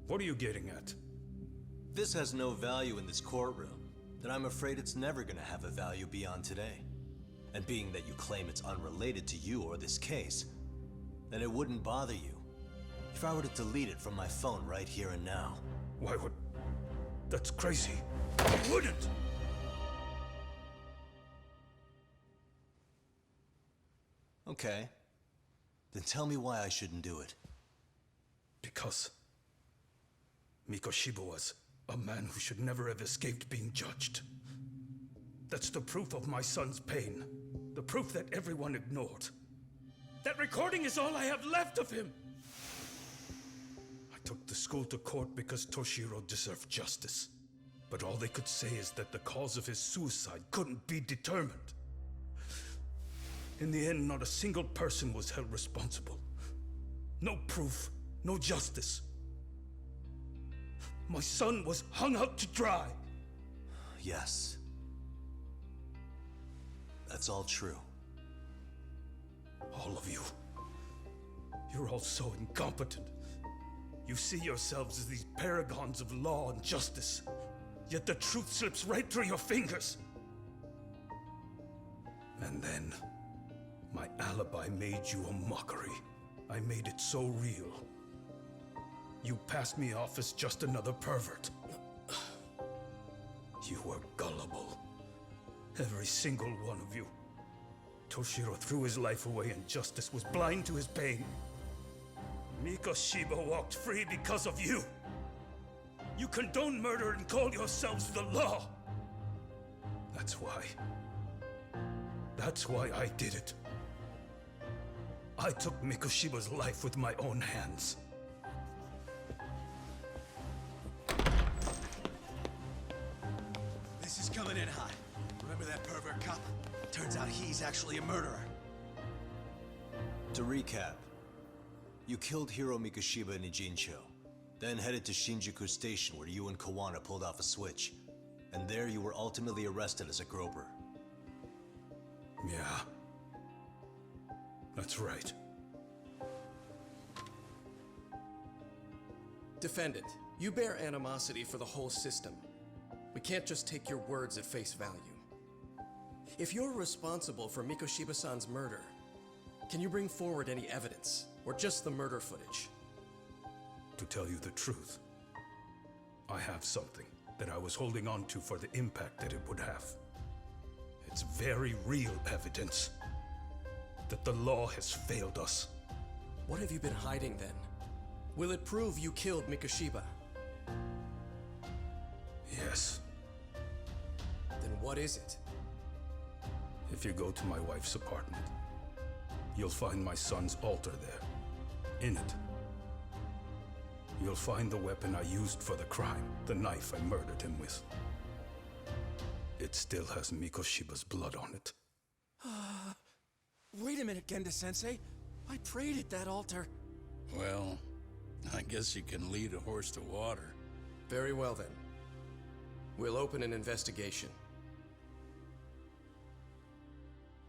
What are you getting at? This has no value in this courtroom, then I'm afraid it's never gonna have a value beyond today. And being that you claim it's unrelated to you or this case, then it wouldn't bother you if I were to delete it from my phone right here and now. Why would... That's crazy. I wouldn't! Okay. Then tell me why I shouldn't do it. Because Mikoshiba was a man who should never have escaped being judged. That's the proof of my son's pain. The proof that everyone ignored. That recording is all I have left of him! I took the school to court because Toshiro deserved justice. But all they could say is that the cause of his suicide couldn't be determined. In the end, not a single person was held responsible. No proof, no justice. My son was hung out to dry. Yes. That's all true. All of you. You're all so incompetent. You see yourselves as these paragons of law and justice. Yet the truth slips right through your fingers. And then, my alibi made you a mockery. I made it so real. You passed me off as just another pervert. You were gullible. Every single one of you. Toshiro threw his life away and justice was blind to his pain. Mikoshiba walked free because of you. You condone murder and call yourselves the law. That's why I did it. I took Mikoshiba's life with my own hands. This is coming in hot. Remember that pervert cop? Turns out he's actually a murderer. To recap, you killed Hiro Mikoshiba in Ijincho, then headed to Shinjuku Station where you and Kawana pulled off a switch. And there you were ultimately arrested as a groper. Yeah. That's right. Defendant, you bear animosity for the whole system. We can't just take your words at face value. If you're responsible for Mikoshiba-san's murder, can you bring forward any evidence, or just the murder footage? To tell you the truth, I have something that I was holding on to for the impact that it would have. It's very real evidence that the law has failed us. What have you been hiding then? Will it prove you killed Mikoshiba? Yes. Then what is it? If you go to my wife's apartment, you'll find my son's altar there. In it, you'll find the weapon I used for the crime, the knife I murdered him with. It still has Mikoshiba's blood on it. Wait a minute, Genda-sensei. I prayed at that altar. Well, I guess you can lead a horse to water. Very well then. We'll open an investigation.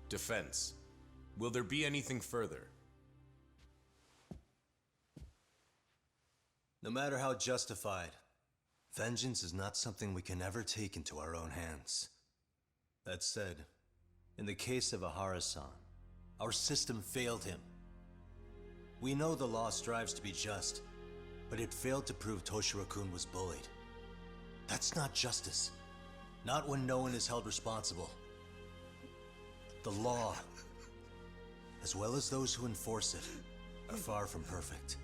Defense. Will there be anything further? No matter how justified, vengeance is not something we can ever take into our own hands. That said, in the case of Ahara-san, our system failed him. We know the law strives to be just, but it failed to prove Toshiro-kun was bullied. That's not justice. Not when no one is held responsible. The law, as well as those who enforce it, are far from perfect.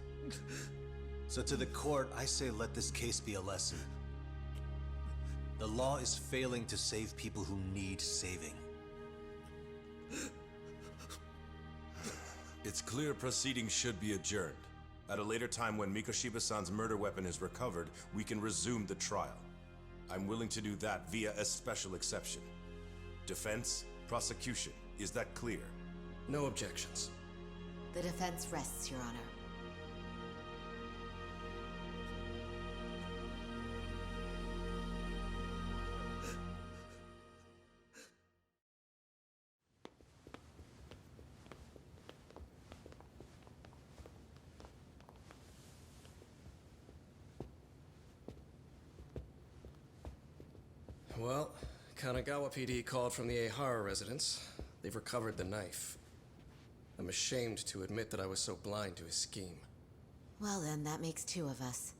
So to the court, I say let this case be a lesson. The law is failing to save people who need saving. It's clear proceedings should be adjourned. At a later time when Mikoshiba-san's murder weapon is recovered, we can resume the trial. I'm willing to do that via a special exception. Defense, prosecution, is that clear? No objections. The defense rests, Your Honor. Well, Kanagawa PD called from the Ehara residence. They've recovered the knife. I'm ashamed to admit that I was so blind to his scheme. Well then, that makes two of us.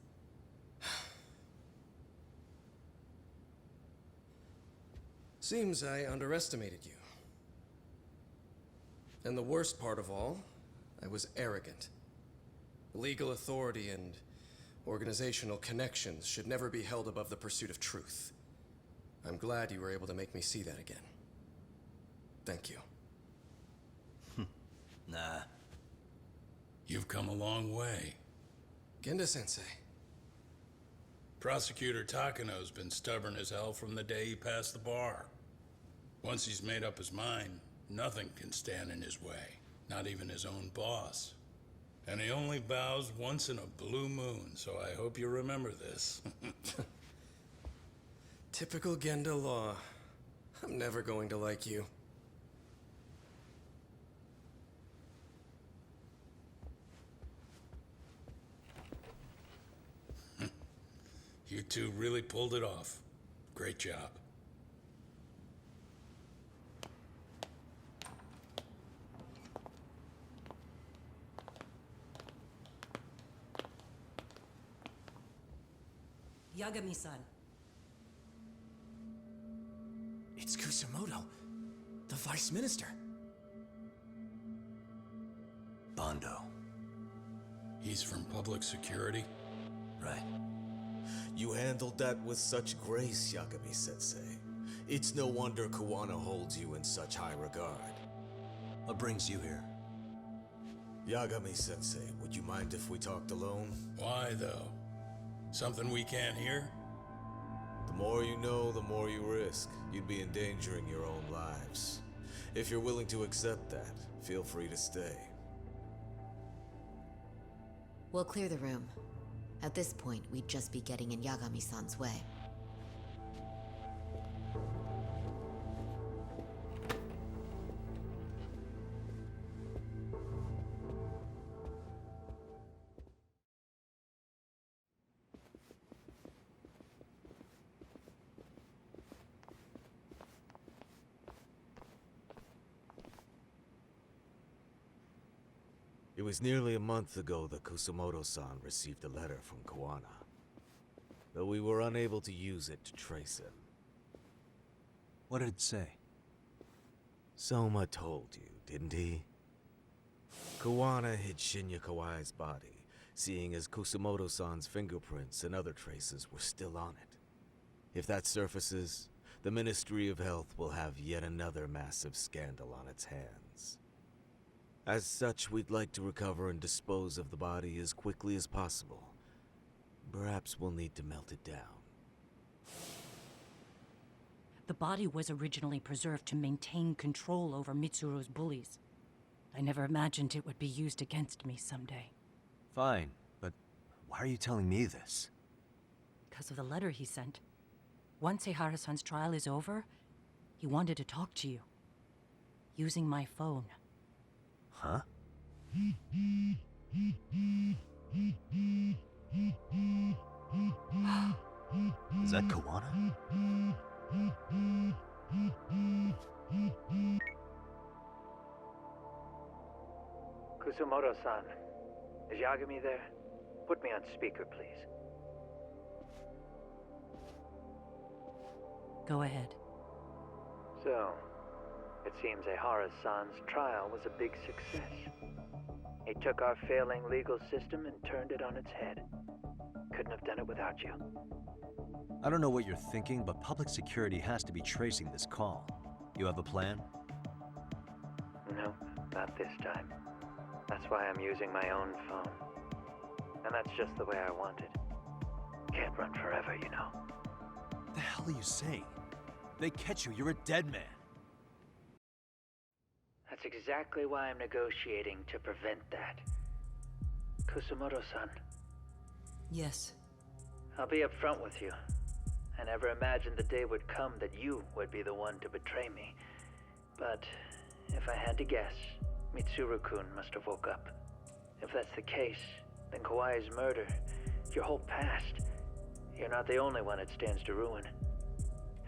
Seems I underestimated you. And the worst part of all, I was arrogant. Legal authority and organizational connections should never be held above the pursuit of truth. I'm glad you were able to make me see that again. Thank you. Nah. You've come a long way. Genda-sensei. Prosecutor Takano's been stubborn as hell from the day he passed the bar. Once he's made up his mind, nothing can stand in his way, not even his own boss. And he only bows once in a blue moon, so I hope you remember this. Typical Genda law. I'm never going to like you. You two really pulled it off. Great job. Yagami-san. It's Kusumoto, the Vice Minister. Bondo. He's from public security? Right. You handled that with such grace, Yagami-sensei. It's no wonder Kuwana holds you in such high regard. What brings you here? Yagami-sensei, would you mind if we talked alone? Why, though? Something we can't hear? The more you know, the more you risk. You'd be endangering your own lives. If you're willing to accept that, feel free to stay. We'll clear the room. At this point, we'd just be getting in Yagami-san's way. It was nearly a month ago that Kusumoto-san received a letter from Kuwana, though we were unable to use it to trace him. What did it say? Soma told you, didn't he? Kuwana hid Shinya Kawai's body, seeing as Kusumoto-san's fingerprints and other traces were still on it. If that surfaces, the Ministry of Health will have yet another massive scandal on its hands. As such, we'd like to recover and dispose of the body as quickly as possible. Perhaps we'll need to melt it down. The body was originally preserved to maintain control over Mitsuru's bullies. I never imagined it would be used against me someday. Fine, but why are you telling me this? Because of the letter he sent. Once Ehara-san's trial is over, he wanted to talk to you. Using my phone. Huh? Is that Kuwana? Kusumoto-san, is Yagami there? Put me on speaker, please. Go ahead. So, it seems Ehara-san's trial was a big success. He took our failing legal system and turned it on its head. Couldn't have done it without you. I don't know what you're thinking, but public security has to be tracing this call. You have a plan? No, not this time. That's why I'm using my own phone. And that's just the way I want it. Can't run forever, you know. The hell are you saying? They catch you, you're a dead man. That's exactly why I'm negotiating to prevent that. Kusumoto-san. Yes. I'll be upfront with you. I never imagined the day would come that you would be the one to betray me. But if I had to guess, Mitsuru-kun must have woke up. If that's the case, then Kawai's murder, your whole past, you're not the only one it stands to ruin.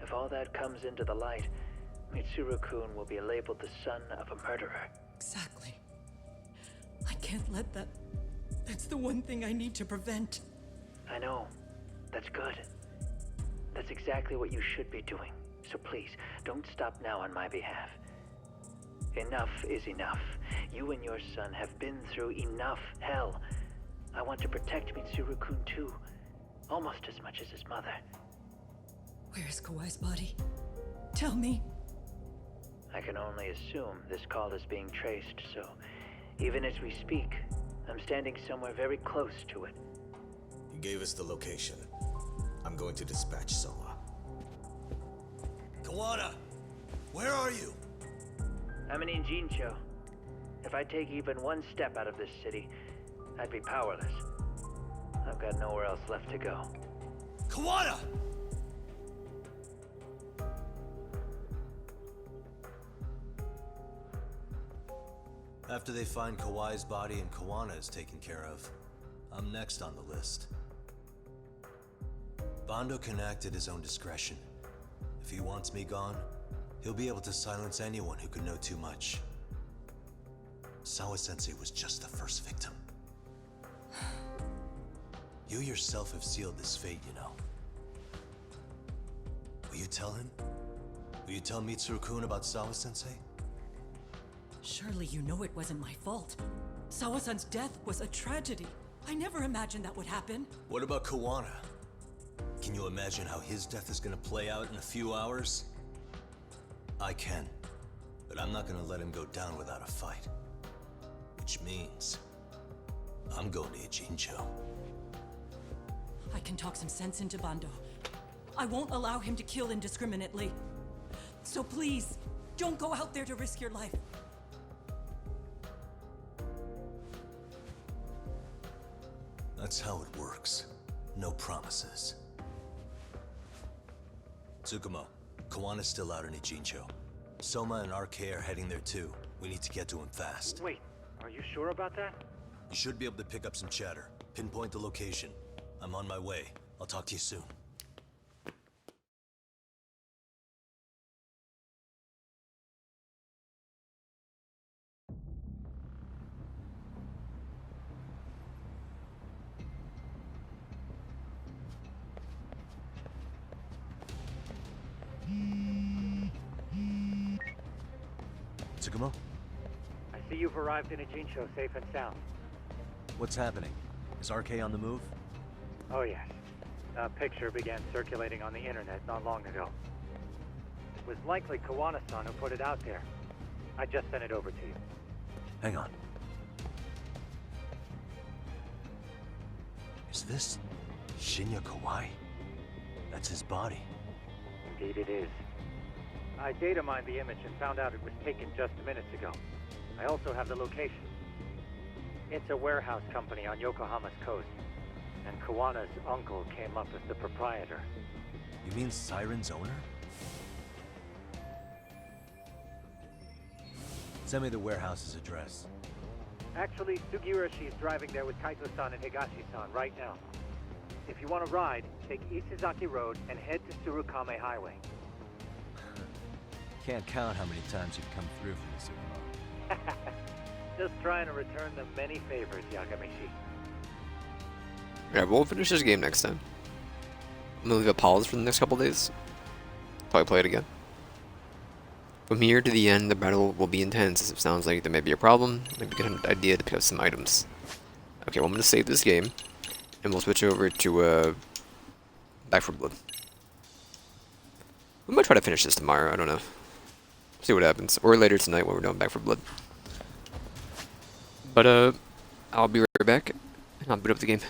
If all that comes into the light, Mitsuru-kun will be labeled the son of a murderer. Exactly. I can't let that... That's the one thing I need to prevent. I know. That's good. That's exactly what you should be doing. So please, don't stop now on my behalf. Enough is enough. You and your son have been through enough hell. I want to protect Mitsuru-kun too. Almost as much as his mother. Where is Kawai's body? Tell me. I can only assume this call is being traced, so even as we speak, I'm standing somewhere very close to it. You gave us the location. I'm going to dispatch Soma. Kawana! Where are you? I'm in Injincho. If I take even one step out of this city, I'd be powerless. I've got nowhere else left to go. Kawana! After they find Kawai's body and Kawana is taken care of, I'm next on the list. Bando can act at his own discretion. If he wants me gone, he'll be able to silence anyone who could know too much. Sawa-sensei was just the first victim. You yourself have sealed this fate, you know. Will you tell him? Will you tell Mitsuru-kun about Sawa-sensei? Surely you know it wasn't my fault. Sawa-san's death was a tragedy. I never imagined that would happen. What about Kawana? Can you imagine how his death is gonna play out in a few hours? I can, but I'm not gonna let him go down without a fight. Which means, I'm going to Ijincho. I can talk some sense into Bando. I won't allow him to kill indiscriminately. So please, don't go out there to risk your life. That's how it works. No promises. Tsukumo, Kawana's still out in Ijincho. Soma and RK are heading there too. We need to get to him fast. Wait, are you sure about that? You should be able to pick up some chatter. Pinpoint the location. I'm on my way. I'll talk to you soon. Tsukumo? I see you've arrived in Ijincho safe and sound. What's happening? Is RK on the move? Oh yes. A picture began circulating on the internet not long ago. It was likely Kawana-san who put it out there. I just sent it over to you. Hang on. Is this Shinya Kawai? That's his body. Indeed it is. I data mined the image and found out it was taken just minutes ago. I also have the location. It's a warehouse company on Yokohama's coast, and Kawana's uncle came up as the proprietor. You mean Siren's owner? Send me the warehouse's address. Actually, Sugiurashi is driving there with Kaito-san and Higashi-san right now. If you want to ride, take Isizaki Road and head to Tsurukame Highway. Can't count how many times you've come through for me, Tsukumo. Just trying to return them many favors, Yagamishi. Yeah, we'll finish this game next time. I'm gonna leave a pause for the next couple days. Probably play it again. From here to the end, the battle will be intense. It sounds like there may be a problem. Maybe get an idea to pick up some items. Okay, well, I'm gonna save this game, and we'll switch over to Back 4 Blood. We might try to finish this tomorrow. I don't know. See what happens, or later tonight when we're doing Back 4 Blood. But I'll be right back. Not boot up the game.